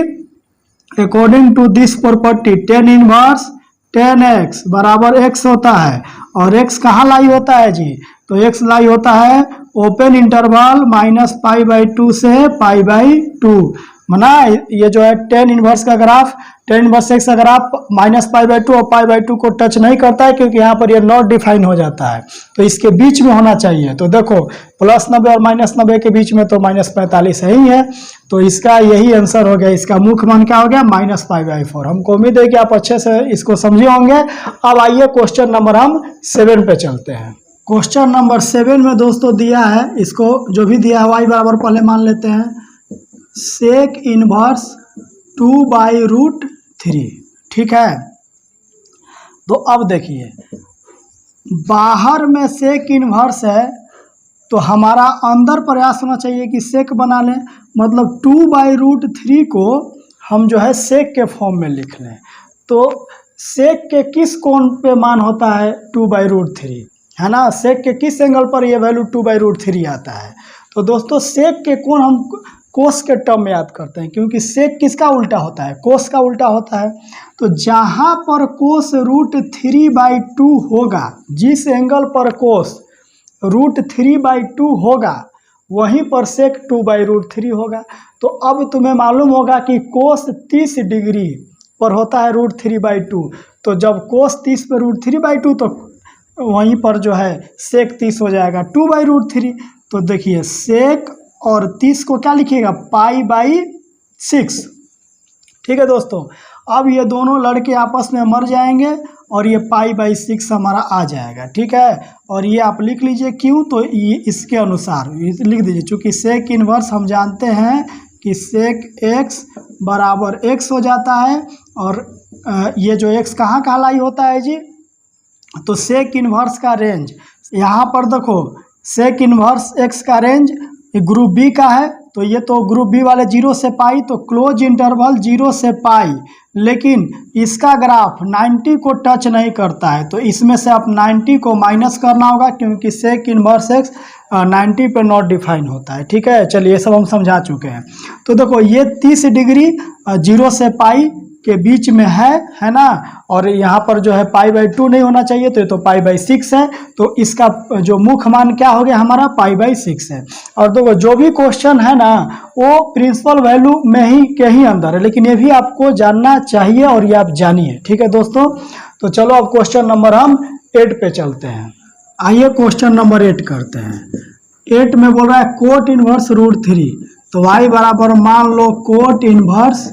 according to this property 10 inverse 10x बराबर x होता है और x कहाँ लाई होता है जी, तो x लाई होता है ओपन इंटरवल -π/2 से π/2। मना ये जो है 10 इनवर्स का ग्राफ 10 इनवर्स x अगर आप -π/2 और π/2 को टच नहीं करता है क्योंकि यहाँ पर ये नॉट डिफाइन हो जाता है तो इसके बीच में होना चाहिए। तो देखो +90 और -90 के बीच में तो -45 है ही है। तो इसका यही आंसर हो गया। इसका मुख्य मान क्या हो गया -π/4। हमको उम्मीद है कि आप अच्छे से इसको समझे होंगे। अब आइए क्वेश्चन नंबर हम 7 पे चलते हैं। क्वेश्चन नंबर 7 में दोस्तों दिया है, इसको जो भी दिया है y बराबर पहले मान लेते हैं सेक इनवर्स 2/√3। ठीक है तो अब देखिए बाहर में सेक इनवर्स है तो हमारा अंदर प्रयास होना चाहिए कि सेक बना लें, मतलब 2/√3 को हम जो है सेक के फॉर्म में लिख लें। तो सेक के किस कोण पे मान होता है 2/√3 है ना, सेक के किस एंगल पर ये वैल्यू 2/√3 आता है। तो दोस्तों सेक के कोण हम कोस के टर्म में याद करते हैं क्योंकि सेक किसका उल्टा होता है, कोस का उल्टा होता है। तो जहाँ पर कोस √3/2 होगा, जिस एंगल पर कोस √3/2 होगा वहीं पर सेक 2/√3 होगा। तो अब तुम्हें मालूम होगा कि कोस 30 डिग्री पर होता है √3/2। तो जब कोस 30 पर √3/2 तो वहीं पर जो है सेक 30 हो जाएगा 2/√3। तो देखिए सेक और 30 को क्या लिखिएगा π/6। ठीक है दोस्तों, अब ये दोनों लड़के आपस में मर जाएंगे और ये π/6 हमारा आ जाएगा। ठीक है, और ये आप लिख लीजिए क्यों, तो ये इसके अनुसार लिख दीजिए। चूँकि सेक इनवर्स हम जानते हैं कि सेक x बराबर x हो जाता है और ये जो x कहाँ कहाँ लाई होता है जी, तो सेक इनवर्स का रेंज यहाँ पर देखो सेक इनवर्स एक्स का रेंज ग्रुप बी का है, तो ये तो ग्रुप बी वाले 0 से पाई, तो क्लोज इंटरवल 0 से पाई, लेकिन इसका ग्राफ 90 को टच नहीं करता है, तो इसमें से आप 90 को माइनस करना होगा, क्योंकि सेक इनवर्स एक्स 90 पे नॉट डिफाइन होता है। ठीक है, चलिए ये सब हम समझा चुके हैं। तो देखो ये 30 डिग्री 0 से पाई के बीच में है ना, और यहाँ पर जो है π/2 नहीं होना चाहिए, तो ये तो π/6 है, तो इसका जो मुख्य मान क्या हो गया हमारा π/6 है। और देखो जो भी क्वेश्चन है ना वो प्रिंसिपल वैल्यू में ही के ही अंदर है, लेकिन ये भी आपको जानना चाहिए और ये आप जानिए। ठीक है दोस्तों, तो चलो अब क्वेश्चन नंबर हम 8 पे चलते हैं। आइए क्वेश्चन नंबर 8 करते हैं। 8 में बोल रहा है कोट इनवर्स √3, तो y बराबर मान लो कोट इनवर्स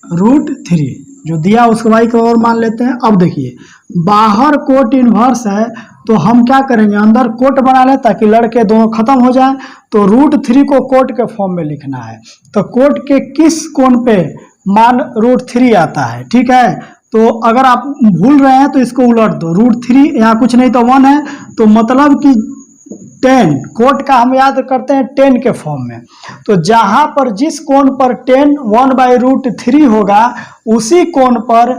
√3 जो दिया उसको y का और मान लेते हैं। अब देखिए बाहर कोट इनवर्स है, तो हम क्या करेंगे अंदर कोट बना लें ताकि लड़के दोनों खत्म हो जाए। तो √3 को कोट के फॉर्म में लिखना है, तो कोट के किस कोण पे मान √3 आता है। ठीक है, तो अगर आप भूल रहे हैं तो इसको उलट दो, √3 यहाँ कुछ नहीं तो 1 है, तो मतलब कि 10 कोट का हम याद करते हैं 10 के फॉर्म में। तो जहां पर जिस कोण पर 10 1/√3 होगा उसी कोण पर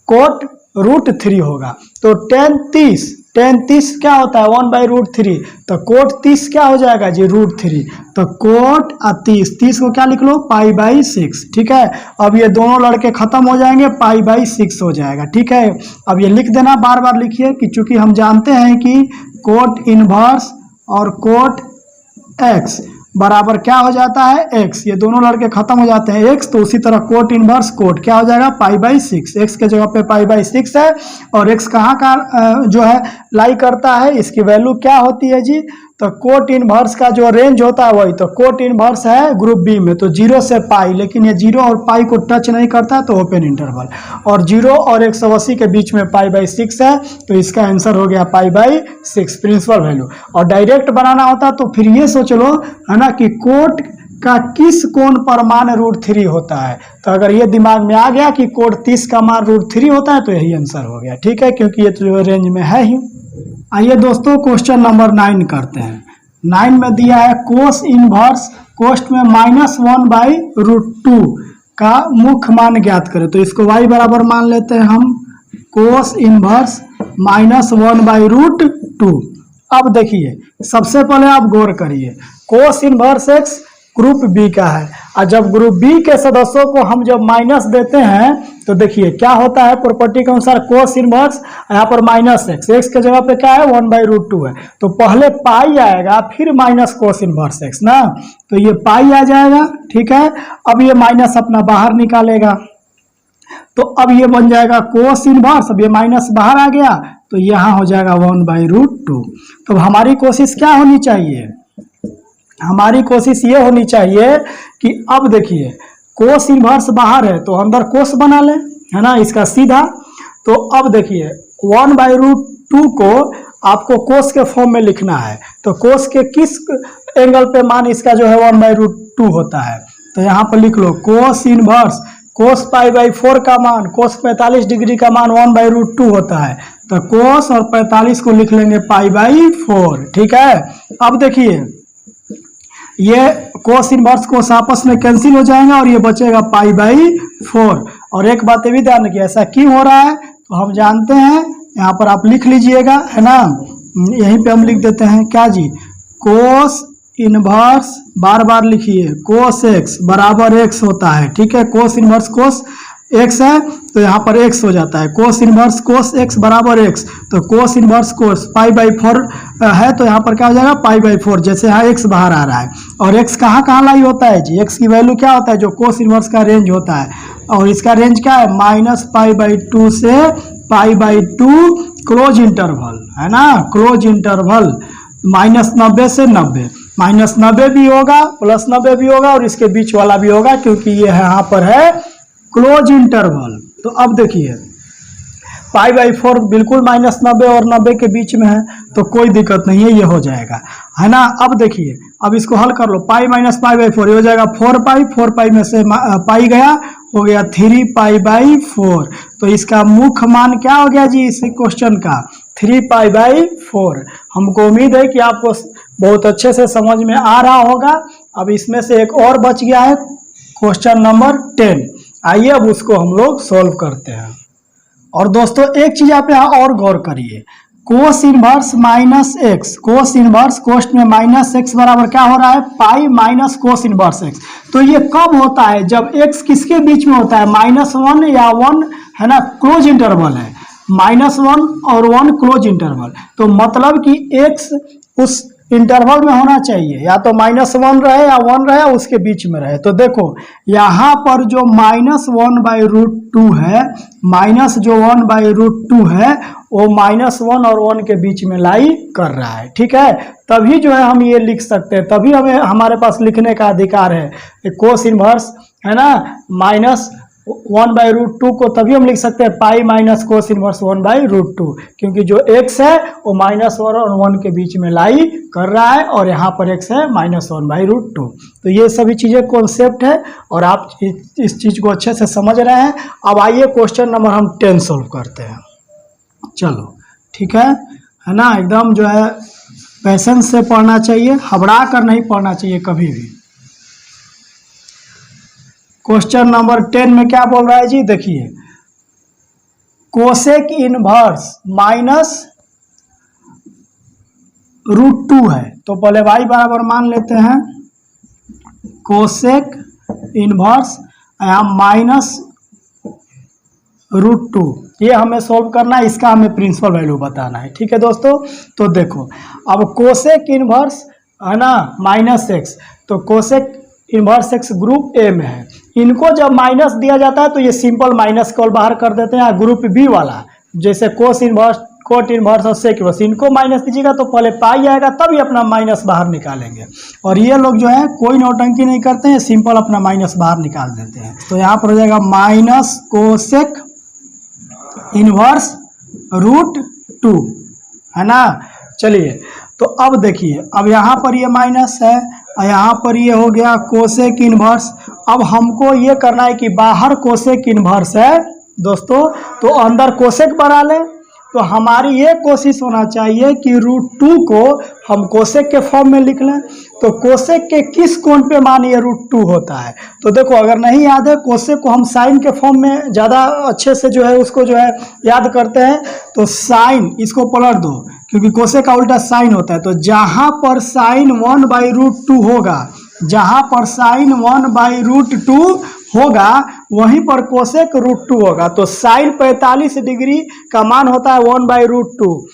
कोट √3 होगा। तो 10 30 क्या होता है 1/√3, तो कोट 30 क्या हो जाएगा जी √3, तो कोट 30 को क्या लिख लो π/6। ठीक है, अब ये दोनों लड़के खत्म हो जाएंगे, π/6 हो जाएगा। ठीक है, अब ये लिख देना, बार बार लिखिए कि चूंकि हम जानते हैं कि कोट इनवर्स और कोट x बराबर क्या हो जाता है x, ये दोनों लड़के खत्म हो जाते हैं x, तो उसी तरह कोट इनवर्स कोट क्या हो जाएगा π/6, x के जगह पे π/6 है। और x कहाँ का जो है लाई करता है, इसकी वैल्यू क्या होती है जी, तो कोट इनवर्स का जो रेंज होता है वही, तो कोट इनवर्स है ग्रुप बी में, तो 0 से पाई, लेकिन ये 0 और पाई को टच नहीं करता है, तो ओपन इंटरवल, और 0 और 180 के बीच में π/6 है, तो इसका आंसर हो गया π/6 प्रिंसिपल वैल्यू। और डायरेक्ट बनाना होता तो फिर ये सोच लो है ना कि कोट का किस कोण पर मान √3 होता है, तो अगर ये दिमाग में आ गया कि कोट 30 का मान √3 होता है तो यही आंसर हो गया। ठीक है, क्योंकि ये तो रेंज में है ही। आइए दोस्तों क्वेश्चन नंबर 9 करते हैं। 9 में दिया है कोस इनवर्स कोस्ट में -1/√2 का मुख्य मान ज्ञात करें, तो इसको y बराबर मान लेते हैं हम कोस इनवर्स -1/√2। अब देखिए सबसे पहले आप गौर करिए, cos inverse x group B का है, और जब ग्रुप बी के सदस्यों को हम जब माइनस देते हैं तो देखिए क्या होता है, प्रॉपर्टी के अनुसार कोस इनवर्स यहाँ पर -x, x के जगह पे क्या है 1/√2 है, तो पहले पाई आएगा फिर माइनस कोस इनवर्स x ना, तो ये पाई आ जाएगा। ठीक है, अब ये माइनस अपना बाहर निकालेगा, तो अब ये बन जाएगा कोस इनवर्स, अब ये माइनस बाहर आ गया तो यहाँ हो जाएगा 1/√2। तो हमारी कोशिश क्या होनी चाहिए, हमारी कोशिश ये होनी चाहिए कि अब देखिए कोस इनवर्स बाहर है तो अंदर कोस बना लें, है ना, इसका सीधा। तो अब देखिए 1/√2 को आपको कोस के फॉर्म में लिखना है, तो कोस के किस एंगल पे मान इसका जो है 1/√2 होता है, तो यहाँ पर लिख लो कोस इनवर्स कोस π/4 का मान, कोस 45 डिग्री का मान 1/√2 होता है, तो कोस और 45 को लिख लेंगे π/4। ठीक है, अब देखिए ये कोस इनवर्स कोस आपस में कैंसिल हो जाएगा और ये बचेगा π/4। और एक बात ये भी ध्यान रखिए, ऐसा क्यों हो रहा है तो हम जानते हैं, यहाँ पर आप लिख लीजिएगा, है ना, यहीं पे हम लिख देते हैं क्या जी, कोस इनवर्स बार बार लिखिए कोस एक्स बराबर x होता है। ठीक है, कोस इनवर्स कोस x है तो यहाँ पर x हो जाता है, कोस इनवर्स कोस x बराबर x, तो कोस इनवर्स कोस π/4 है तो यहाँ पर क्या हो जाएगा π/4, जैसे यहाँ x बाहर आ रहा है। और x कहाँ कहाँ लाई होता है जी, x की वैल्यू क्या होता है जो कोस इनवर्स का रेंज होता है, और इसका रेंज क्या है -π/2 से π/2 क्लोज इंटरवल, है ना, क्लोज इंटरवल, -90 से 90, -90 भी होगा +90 भी होगा और इसके बीच वाला भी होगा, क्योंकि ये यहाँ पर है क्लोज इंटरवल। तो अब देखिए π/4 बिल्कुल -90 और 90 के बीच में है, तो कोई दिक्कत नहीं है, ये हो जाएगा, है ना। अब देखिए अब इसको हल कर लो, पाई माइनस π/4 ये हो जाएगा 4π, 4π में से पाई गया, हो गया 3π/4। तो इसका मुख्य मान क्या हो गया जी इस क्वेश्चन का 3π/4। हमको उम्मीद है कि आपको बहुत अच्छे से समझ में आ रहा होगा। अब इसमें से एक और बच गया है, क्वेश्चन नंबर 10। आइए अब उसको हम लोग सॉल्व करते हैं। और दोस्तों एक चीज आप यहाँ और गौर करिए, cos inverse minus x, cos inverse कोस्ट में माइनस एक्स बराबर क्या हो रहा है, pi minus cos inverse x. तो ये कब होता है, जब एक्स किसके बीच में होता है, -1 या 1, है ना, क्लोज इंटरवल है, -1 और 1 क्लोज इंटरवल। तो मतलब कि एक्स उस इंटरवल में होना चाहिए, या तो -1 रहे या 1 रहे, उसके बीच में रहे। तो देखो यहाँ पर जो -1/√2 है, माइनस जो 1/√2 है, वो -1 और 1 के बीच में लाई कर रहा है, ठीक है। तभी जो है हम ये लिख सकते हैं, तभी हमें हमारे पास लिखने का अधिकार है। कोस इनवर्स है ना, -1/√2 को तभी हम लिख सकते हैं पाई माइनस कोस इनवर्स 1/√2, क्योंकि जो x है वो -1 और 1 के बीच में लाई कर रहा है, और यहाँ पर x है -1/√2। तो ये सभी चीज़ें कॉन्सेप्ट है और आप इस चीज़ को अच्छे से समझ रहे हैं। अब आइए क्वेश्चन नंबर हम 10 सॉल्व करते हैं। चलो ठीक है ना, एकदम जो है पैसेंस से पढ़ना चाहिए, हबड़ा कर नहीं पढ़ना चाहिए कभी भी। क्वेश्चन नंबर 10 में क्या बोल रहा है जी, देखिए, कोसेक इनवर्स -√2 है। तो पहले y बराबर मान लेते हैं कोसेक इनवर्स -√2, ये हमें सोल्व करना है, इसका हमें प्रिंसिपल वैल्यू बताना है, ठीक है दोस्तों। तो देखो अब कोसेक इनवर्स है ना -x, तो cosec inverse x group A में है, इनको जब माइनस दिया जाता है तो ये सिंपल माइनस कॉल बाहर कर देते हैं। ग्रुप बी वाला जैसे कोस इनवर्स, कोट इनवर्स और सेक इनवर्स, इनको माइनस दीजिएगा तो पहले पाई आएगा, तभी अपना माइनस बाहर निकालेंगे। और ये लोग जो है कोई नौटंकी नहीं करते हैं, सिंपल अपना माइनस बाहर निकाल देते हैं। तो यहाँ पर हो जाएगा माइनस कोसेक इनवर्स √2, है ना। चलिए तो अब देखिए, अब यहाँ पर ये माइनस है और यहाँ पर ये हो गया कोसेक इनवर्स। अब हमको ये करना है कि बाहर कोसेक इनवर्स है दोस्तों, तो अंदर कोसेक बना लें। तो हमारी ये कोशिश होना चाहिए कि √2 को हम कोसेक के फॉर्म में लिख लें। तो कोसेक के किस कोण पे मान ये √2 होता है, तो देखो अगर नहीं याद है, कोसेक को हम साइन के फॉर्म में ज़्यादा अच्छे से जो है उसको जो है याद करते हैं। तो साइन, इसको पलट दो क्योंकि कोसेक का उल्टा साइन होता है। तो जहाँ पर साइन 1/√2 होगा, जहाँ पर साइन 1/√2 होगा वहीं पर कोसेक √2 होगा। तो साइन 45 डिग्री का मान होता है 1/√2।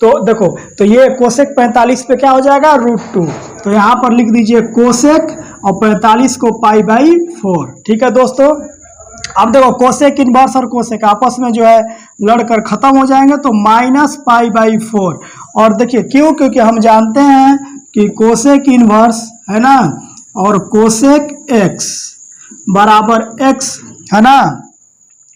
तो देखो, तो ये कोसेक 45 पे क्या हो जाएगा, √2। तो यहाँ पर लिख दीजिए कोसेक और 45 को π/4, ठीक है दोस्तों। अब देखो कोसेक इनवर्स और कोसेक आपस में जो है लड़कर खत्म हो जाएंगे, तो -π/4। और देखिए क्यों, क्योंकि हम जानते हैं कि कोसेक इनवर्स है ना और कोसेक x बराबर x है ना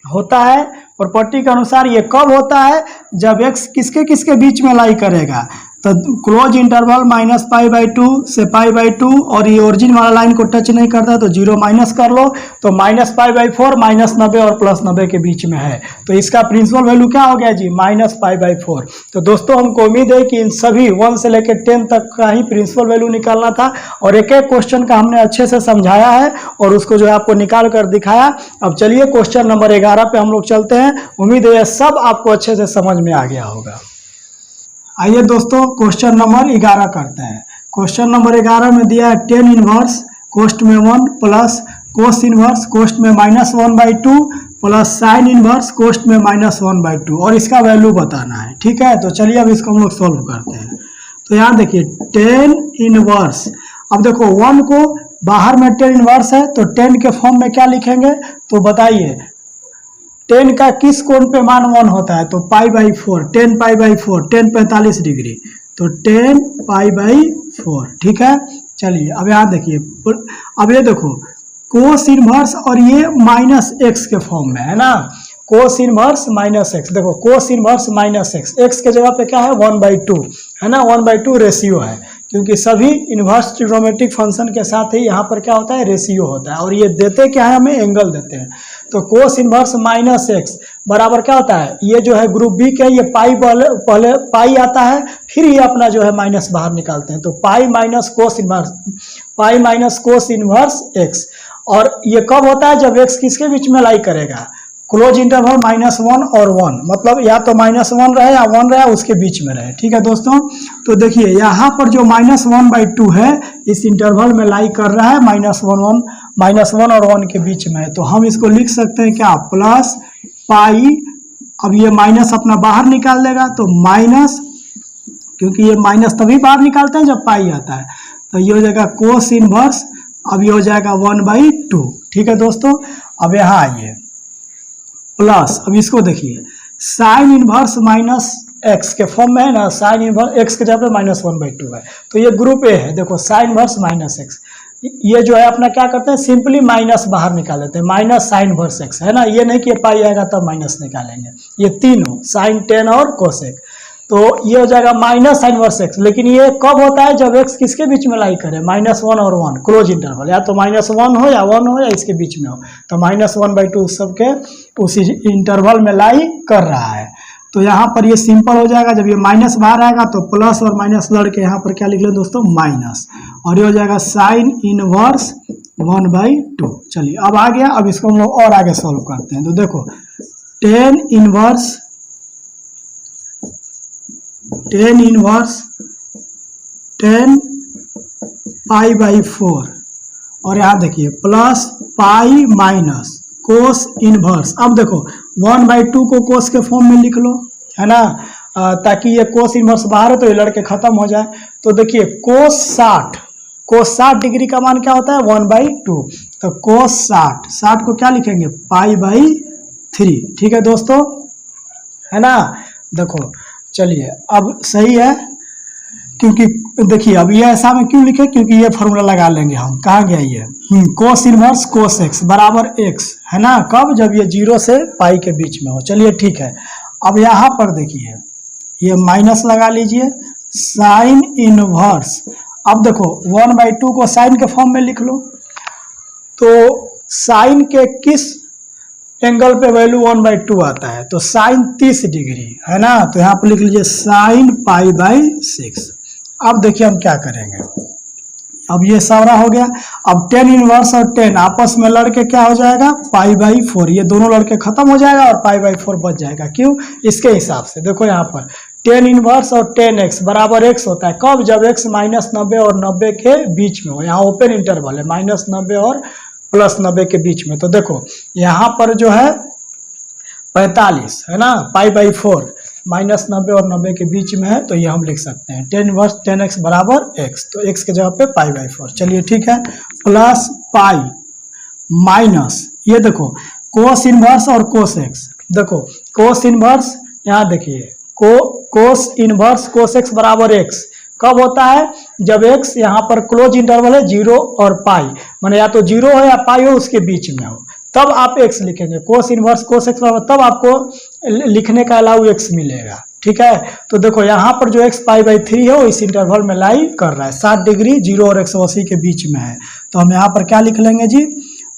होता है। प्रॉपर्टी के अनुसार ये कब होता है, जब x किसके किसके बीच में लाई करेगा, तो क्लोज इंटरवल -π/2 से π/2, और ये ओरिजिन वाला लाइन को टच नहीं करता तो 0 माइनस कर लो। तो -π/4 -90 और +90 के बीच में है। तो इसका प्रिंसिपल वैल्यू क्या हो गया जी, -π/4। तो दोस्तों हमको उम्मीद है कि इन सभी 1 से लेकर 10 तक का ही प्रिंसिपल वैल्यू निकालना था, और एक एक क्वेश्चन का हमने अच्छे से समझाया है और उसको जो है आपको निकाल कर दिखाया। अब चलिए क्वेश्चन नंबर 11 पे हम लोग चलते हैं। उम्मीद है सब आपको अच्छे से समझ में आ गया होगा। आइए दोस्तों क्वेश्चन नंबर 11 करते हैं। क्वेश्चन नंबर 11 में दिया है टेन इनवर्स कोस्ट में 1 प्लस कोस इनवर्स कोस्ट में -1/2 प्लस साइन इनवर्स कोस्ट में -1/2, और इसका वैल्यू बताना है, ठीक है। तो चलिए अब इसको हम लोग सॉल्व करते हैं। तो यहाँ देखिए टेन इनवर्स, अब देखो 1 को बाहर में टेन इनवर्स है तो 10 के फॉर्म में क्या लिखेंगे, तो बताइए 10 का किस कोण पे मान 1 होता है, तो π/4, 10 π/4, 10 45 डिग्री, तो 10 π/4, ठीक है। चलिए अब यहाँ देखिए, अब ये देखो कोस इनवर्स और ये -x के फॉर्म में है ना, कोस इनवर्स -x, देखो कोस इनवर्स -x, x के जगह पे क्या है 1/2 है ना, 1/2 रेशियो है, क्योंकि सभी इन्वर्स ट्रिग्नोमेट्रिक फंक्शन के साथ ही यहाँ पर क्या होता है, रेशियो होता है। और ये देते क्या है, हमें एंगल देते हैं। तो कोस इन्वर्स माइनस एक्स बराबर क्या होता है, ये जो है ग्रुप बी के, ये पाई पहले पाई आता है, फिर ये अपना जो है माइनस बाहर निकालते हैं। तो पाई माइनस कोस इन्वर्स एक्स। और ये कब होता है, जब एक्स किसके बीच में लाई करेगा, क्लोज इंटरवल -1 और 1, मतलब या तो -1 रहे या 1 रहे, उसके बीच में रहे। ठीक है दोस्तों, तो देखिए यहाँ पर जो -1/2 है इस इंटरवल में लाई कर रहा है, -1 और 1 के बीच में है। तो हम इसको लिख सकते हैं क्या, प्लस पाई, अब ये माइनस अपना बाहर निकाल देगा, तो माइनस, क्योंकि ये माइनस तभी बाहर निकालते हैं जब पाई आता है, तो ये हो जाएगा कोस इनवर्स, अब ये हो जाएगा 1/2। ठीक है दोस्तों, अब यहाँ आइए प्लस, अब इसको देखिए साइन इनवर्स माइनस एक्स के फॉर्म में है ना, साइन इनवर्स एक्स के जगह पे -1/2 है, तो ये ग्रुप ए है। देखो साइन इनवर्स माइनस एक्स, ये जो है अपना क्या करते हैं, सिंपली माइनस बाहर निकाल लेते हैं, माइनस साइन इनवर्स एक्स, है ना। ये नहीं कि पाई आएगा तब माइनस निकालेंगे, ये तीनों साइन टेन और कोसेक, तो ये हो जाएगा माइनस साइन इनवर्स एक्स। लेकिन ये कब होता है, जब एक्स किसके बीच में लाई करे, -1 और 1, क्लोज इंटरवल, या तो -1 हो या 1 हो या इसके बीच में हो, तो -1/2 सबके उसी इंटरवल में लाई कर रहा है। तो यहाँ पर ये सिंपल हो जाएगा, जब ये माइनस बाहर आएगा तो प्लस और माइनस लड़के यहाँ पर क्या लिख ले दोस्तों, माइनस, और ये हो जाएगा साइन इनवर्स 1/2। चलिए अब आ गया, अब इसको हम लोग और आगे सॉल्व करते हैं। तो देखो टेन इनवर्स 10 पाई/4, और यहाँ देखिए plus pi minus cos inverse. अब देखो 1/2 को कोस के फॉर्म में लिख लो, है ना, ताकि ये कोस इनवर्स बाहर है तो ये लड़के खत्म हो जाए। तो देखिए कोस 60 डिग्री का मान क्या होता है, 1/2, तो कोस 60 को क्या लिखेंगे, पाई/3। ठीक है दोस्तों, है ना। देखो चलिए अब सही है, क्योंकि देखिए अब ये ऐसा में क्यों लिखे, क्योंकि ये फॉर्मूला लगा लेंगे हम, कहाँ गया ये, कोस इनवर्स कोस एक्स बराबर एक्स, है ना, कब, जब ये 0 से पाई के बीच में हो। चलिए ठीक है, अब यहाँ पर देखिए ये माइनस लगा लीजिए, साइन इनवर्स, अब देखो 1/2 को साइन के फॉर्म में लिख लो, तो साइन के किस एंगल पे वैल्यू 1/2 आता है, तो साइन 30 डिग्री, है ना, तो यहाँ पर लिख लीजिए साइन पाई/6। अब देखिए हम क्या करेंगे, अब ये सारा हो गया, अब 10 इनवर्स और 10 आपस में लड़के क्या हो जाएगा, पाई/4, ये दोनों लड़के खत्म हो जाएगा और पाई/4 बच जाएगा। क्यों, इसके हिसाब से देखो यहाँ पर 10 इनवर्स और 10x बराबर x होता है, कब, जब x -90 और 90 के बीच में हो, यहाँ ओपन इंटरवल है, -90 और +90 के बीच में। तो देखो यहाँ पर जो है 45, है ना, पाई/4 -90 और 90 के बीच में है, तो ये हम लिख सकते हैं 10 इनवर्स 10x बराबर x, तो x के जगह पे पाई/4। चलिए ठीक है, प्लस पाई माइनस, ये देखो कोस इनवर्स और कोस एक्स, देखो कोस इनवर्स, यहाँ देखिए कोस इनवर्स कोस एक्स बराबर x कब होता है, जब x यहाँ पर क्लोज इंटरवल है 0 और पाई, माने या तो 0 हो या पाई हो, उसके बीच में हो, तब आप x लिखेंगे, कोस इनवर्स कोस एक्स बराबर, तब आपको लिखने का अलाउ x मिलेगा। ठीक है, तो देखो यहाँ पर जो x पाई/3 है वो इस इंटरवल में लाई कर रहा है, 60 डिग्री 0 और 180 के बीच में है, तो हम यहाँ पर क्या लिख लेंगे जी,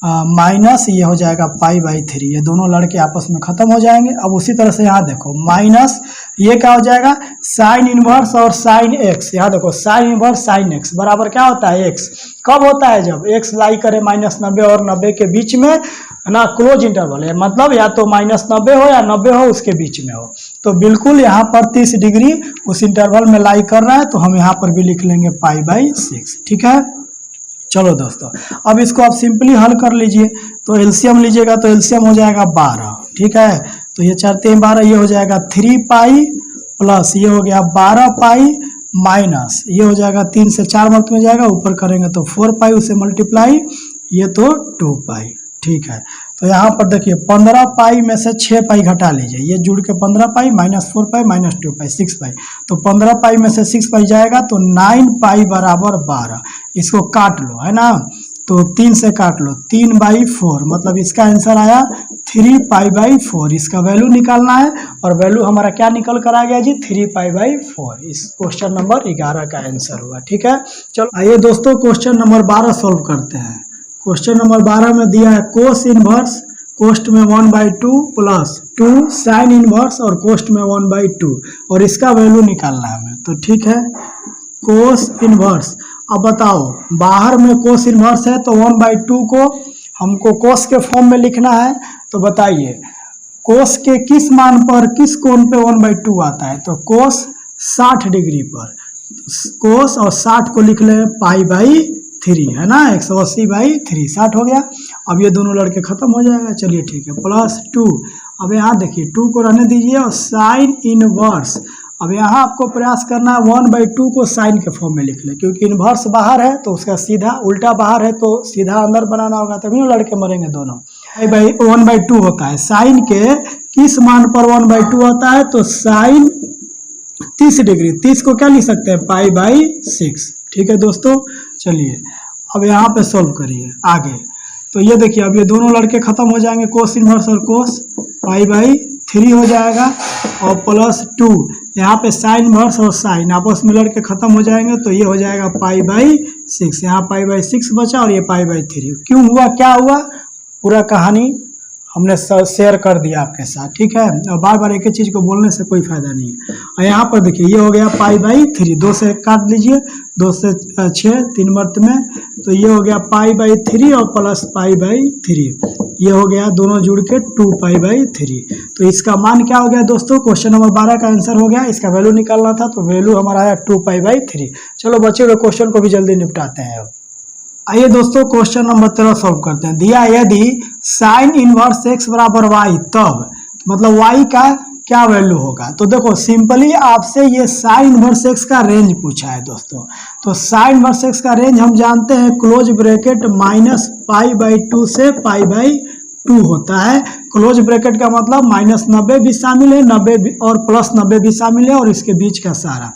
माइनस, ये हो जाएगा पाई/3, ये दोनों लड़के आपस में खत्म हो जाएंगे। अब उसी तरह से यहाँ देखो माइनस, ये क्या हो जाएगा, साइन इनवर्स और साइन एक्स, यहाँ देखो साइन इनवर्स साइन एक्स बराबर क्या होता है, एक्स, कब होता है, जब एक्स लाई करे -90 और 90 के बीच में, है ना, क्लोज इंटरवल है, मतलब या तो -90 हो या 90 हो, उसके बीच में हो, तो बिल्कुल यहाँ पर 30 डिग्री उस इंटरवल में लाई कर रहा है, तो हम यहाँ पर भी लिख लेंगे पाई/6। ठीक है, चलो दोस्तों अब इसको आप सिंपली हल कर लीजिए, तो एलसीएम लीजिएगा तो एलसीएम हो जाएगा 12। ठीक है, तो ये 4 × 12, ये हो जाएगा 3 पाई प्लस ये हो गया 12 पाई माइनस ये हो जाएगा 3 से 4 मल्ट में जाएगा, ऊपर करेंगे तो 4 पाई, उसे मल्टीप्लाई, ये तो 2 पाई। ठीक है, तो यहाँ पर देखिए 15 पाई में से 6 पाई घटा लीजिए, ये जुड़ के 15 पाई -4 पाई -2 पाई 6 पाई, तो 15 पाई में से 6 पाई जाएगा तो 9 पाई बराबर 12, इसको काट लो, है ना, तो 3 से काट लो, 3/4 मतलब इसका आंसर आया 3π/4। इसका वैल्यू निकालना है और वैल्यू हमारा क्या निकल कर आ गया जी 3π/4। इस क्वेश्चन नंबर 11 का आंसर हुआ। ठीक है, चलो आइए दोस्तों क्वेश्चन नंबर 12 सॉल्व करते हैं। क्वेश्चन नंबर 12 में दिया है कोस इनवर्स कोस्ट में 1/2 प्लस 2 साइन इनवर्स और कोस्ट में 1/2 और इसका वैल्यू निकालना है हमें। तो ठीक है, कोस इनवर्स, अब बताओ बाहर में कोस इनवर्स है तो 1/2 को हमको कोस के फॉर्म में लिखना है। तो बताइए कोस के किस मान पर किस कोण पे 1/2 आता है? तो कोस 60 डिग्री पर, कोस और 60 को लिख ले π/3 है ना, 180/3 60 हो गया। अब ये दोनों लड़के खत्म हो जाएगा। चलिए ठीक है, प्लस 2, अब यहाँ देखिए 2 को रहने दीजिए और साइन इनवर्स, अब यहाँ आपको प्रयास करना है 1/2 को साइन के फॉर्म में लिख ले, क्योंकि इनवर्स बाहर है तो उसका सीधा उल्टा बाहर है तो सीधा अंदर बनाना होगा, तभी ना लड़के मरेंगे दोनों। 1/2 होता है, साइन के किस मान पर 1/2 होता है? तो साइन 30 डिग्री, 30 को क्या लिख सकते हैं π/6। ठीक है दोस्तों, चलिए अब यहाँ पे सोल्व करिए आगे। तो ये देखिए अब ये दोनों लड़के खत्म हो जाएंगे, कोस इनवर्स और कोस, π/3 हो जाएगा और प्लस 2 यहाँ पे साइन इनवर्स और साइन आपस में लड़के खत्म हो जाएंगे तो ये हो जाएगा π/6। यहाँ π/6 बचा और ये π/3। क्यों हुआ, क्या हुआ, पूरा कहानी हमने शेयर कर दिया आपके साथ। ठीक है, और बार बार एक ही चीज़ को बोलने से कोई फायदा नहीं है। और यहाँ पर देखिए ये हो गया π/3, 2 से काट लीजिए, 2 से 6 3 मर्त में, तो ये हो गया π/3 और प्लस π/3, ये हो गया दोनों जुड़ के 2π/3। तो इसका मान क्या हो गया दोस्तों, क्वेश्चन नंबर 12 का आंसर हो गया। इसका वैल्यू निकालना था तो वैल्यू हमारा आया 2π/3। चलो बच्चे हुए क्वेश्चन को भी जल्दी निपटाते हैं। आइए दोस्तों क्वेश्चन नंबर 13 सॉल्व करते हैं। दिया यदि साइन इनवर्स x बराबर y, तब मतलब y का क्या वैल्यू होगा? तो देखो सिंपली आपसे ये साइन इनवर्स x का रेंज पूछा है दोस्तों। तो साइन इनवर्स x का रेंज हम जानते हैं क्लोज ब्रैकेट -π/2 से π/2 होता है। क्लोज ब्रैकेट का मतलब -90 भी शामिल है, 90 और प्लस 90 भी शामिल है और इसके बीच का सारा,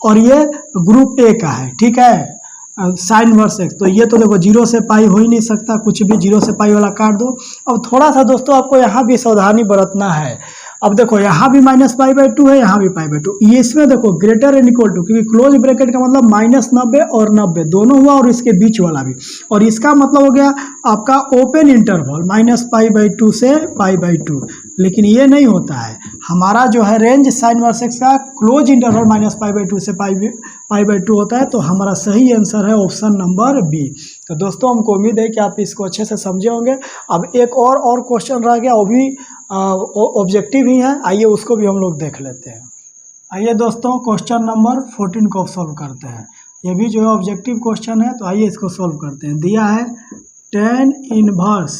और ये ग्रुप ए का है। ठीक है, साइन इनवर्स x, तो ये तो देखो 0 से पाई हो ही नहीं सकता, कुछ भी 0 से पाई वाला काट दो। अब थोड़ा सा दोस्तों आपको यहाँ भी सावधानी बरतना है। अब देखो यहाँ भी -π/2 है, यहाँ भी π/2, ये इसमें देखो ग्रेटर एंड इक्वल टू, क्योंकि क्लोज ब्रैकेट का मतलब -90 और 90 दोनों हुआ और इसके बीच वाला भी, और इसका मतलब हो गया आपका ओपन इंटरवल -π/2 से π/2। लेकिन ये नहीं होता है, हमारा जो है रेंज साइन इनवर्स x का क्लोज इंटरवल -π/2 से π/2 होता है। तो हमारा सही आंसर है ऑप्शन नंबर बी। तो दोस्तों हमको उम्मीद है कि आप इसको अच्छे से समझे होंगे। अब एक और क्वेश्चन रह गया, वो भी ऑब्जेक्टिव ही है, आइए उसको भी हम लोग देख लेते हैं। आइए दोस्तों क्वेश्चन नंबर 14 को सॉल्व करते हैं। ये भी जो है ऑब्जेक्टिव क्वेश्चन है, तो आइए इसको सॉल्व करते हैं। दिया है tan inverse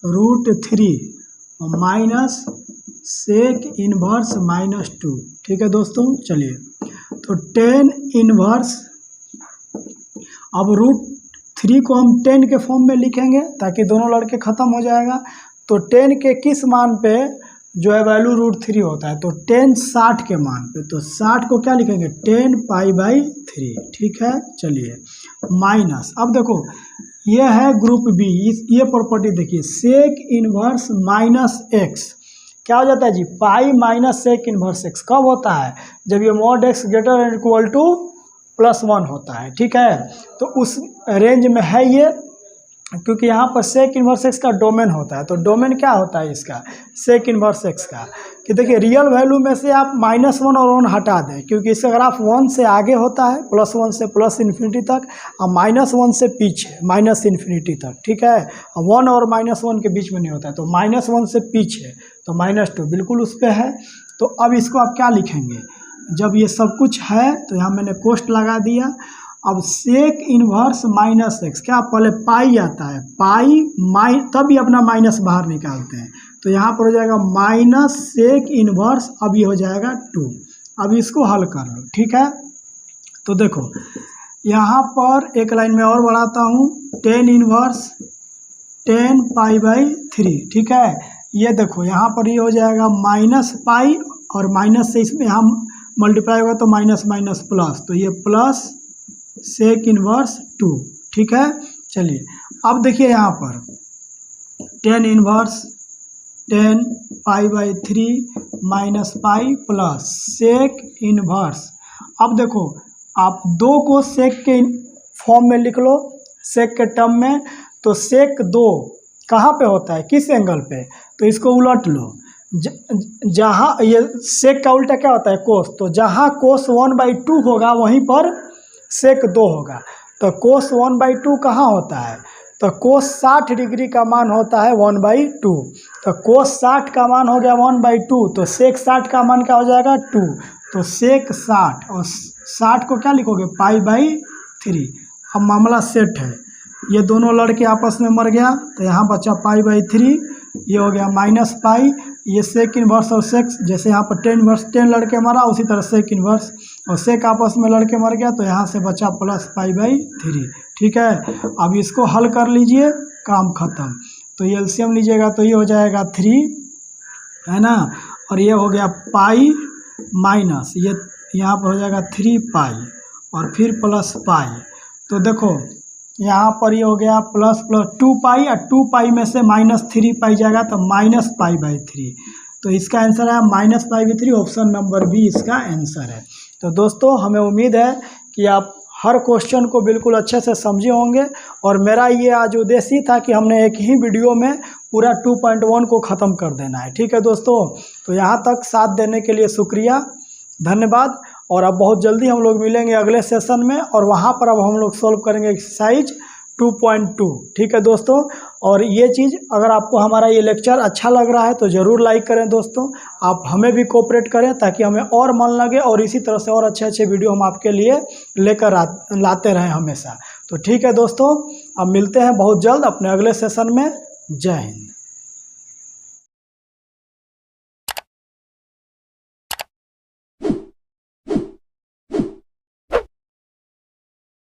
√3 minus sec inverse -2। ठीक है दोस्तों, चलिए तो tan इनवर्स, अब √3 को हम 10 के फॉर्म में लिखेंगे ताकि दोनों लड़के ख़त्म हो जाएगा। तो 10 के किस मान पे जो है वैल्यू √3 होता है? तो 10 60 के मान पे, तो 60 को क्या लिखेंगे 10π/3। ठीक है, चलिए माइनस, अब देखो ये है ग्रुप बी, ये प्रॉपर्टी देखिए, सेक इनवर्स -x क्या हो जाता है जी, pi minus sec inverse x कब होता है? जब ये mod x greater and equal to +1 होता है। ठीक है, तो उस रेंज में है ये, क्योंकि यहाँ पर सेक इनवर्स x का डोमेन होता है। तो डोमेन क्या होता है इसका, सेक इनवर्स x का, कि देखिए रियल वैल्यू में से आप -1 और 1 हटा दें, क्योंकि इसका ग्राफ 1 से आगे होता है, +1 से +∞ तक, और -1 से पीछे -∞ तक। ठीक है, 1 और -1 के बीच में नहीं होता है, तो -1 से पीछे, तो -2 बिल्कुल उस पर है। तो अब इसको आप क्या लिखेंगे, जब ये सब कुछ है तो यहाँ मैंने कोष्ट लगा दिया। अब सेक इनवर्स -x, क्या पहले पाई आता है, पाई तभी अपना माइनस बाहर निकालते हैं, तो यहाँ पर हो जाएगा माइनस सेक इनवर्स, अब ये हो जाएगा 2। अब इसको हल कर लो। ठीक है, तो देखो यहाँ पर एक लाइन में और बढ़ाता हूँ, tan इनवर्स 10π/3। ठीक है, ये देखो यहाँ पर ये हो जाएगा -π और माइनस से इसमें हम मल्टीप्लाई होगा तो माइनस माइनस प्लस, तो ये प्लस सेक इनवर्स 2। ठीक है, चलिए अब देखिए यहाँ पर 10 inverse 10 π/3 minus pi plus sec inverse. अब देखो आप 2 को सेक के फॉर्म में लिख लो, सेक के टर्म में। तो सेक 2 कहाँ पे होता है, किस एंगल पे, तो इसको उलट लो। जहाँ ये सेक का उल्टा क्या होता है, कोस। तो जहाँ कोस 1/2 होगा वहीं पर सेक 2 होगा। तो कोस 1/2 कहाँ होता है, तो कोस 60 डिग्री का मान होता है 1/2। तो कोस 60 का मान हो गया 1/2, तो सेक 60 का मान क्या हो जाएगा 2। तो सेक 60 और 60 को क्या लिखोगे π/3। अब मामला सेट है, ये दोनों लड़के आपस में मर गया तो यहाँ बचा π/3, ये हो गया माइनस पाई। ये सेक इनवर्स और सेक, जैसे यहाँ पर 10 इनवर्स 10 लड़के मरा, उसी तरह सेक इनवर्स और सेक आपस में लड़के मर गया, तो यहाँ से बचा प्लस π/3। ठीक है, अब इसको हल कर लीजिए, काम खत्म। तो ये एलसीएम लीजिएगा तो ये हो जाएगा 3, है ना, और ये हो गया पाई माइनस, ये यहाँ पर हो जाएगा 3 पाई और फिर प्लस पाई। तो देखो यहाँ पर ये हो गया प्लस 2 पाई, और 2 पाई में से -3 पाई जाएगा तो माइनस π/3। तो इसका आंसर है माइनस π/3, ऑप्शन नंबर बी इसका आंसर है। तो दोस्तों हमें उम्मीद है कि आप हर क्वेश्चन को बिल्कुल अच्छे से समझे होंगे, और मेरा ये आज उद्देश्य था कि हमने एक ही वीडियो में पूरा 2.1 को ख़त्म कर देना है। ठीक है दोस्तों, तो यहाँ तक साथ देने के लिए शुक्रिया, धन्यवाद। और अब बहुत जल्दी हम लोग मिलेंगे अगले सेशन में, और वहाँ पर अब हम लोग सॉल्व करेंगे एक्सरसाइज 2.2। ठीक है दोस्तों, और ये चीज़ अगर आपको हमारा ये लेक्चर अच्छा लग रहा है तो ज़रूर लाइक करें दोस्तों, आप हमें भी कोऑपरेट करें ताकि हमें और मन लगे, और इसी तरह से और अच्छे अच्छे वीडियो हम आपके लिए लेकर लाते रहें हमेशा। तो ठीक है दोस्तों, अब मिलते हैं बहुत जल्द अपने अगले सेशन में। जय हिंद।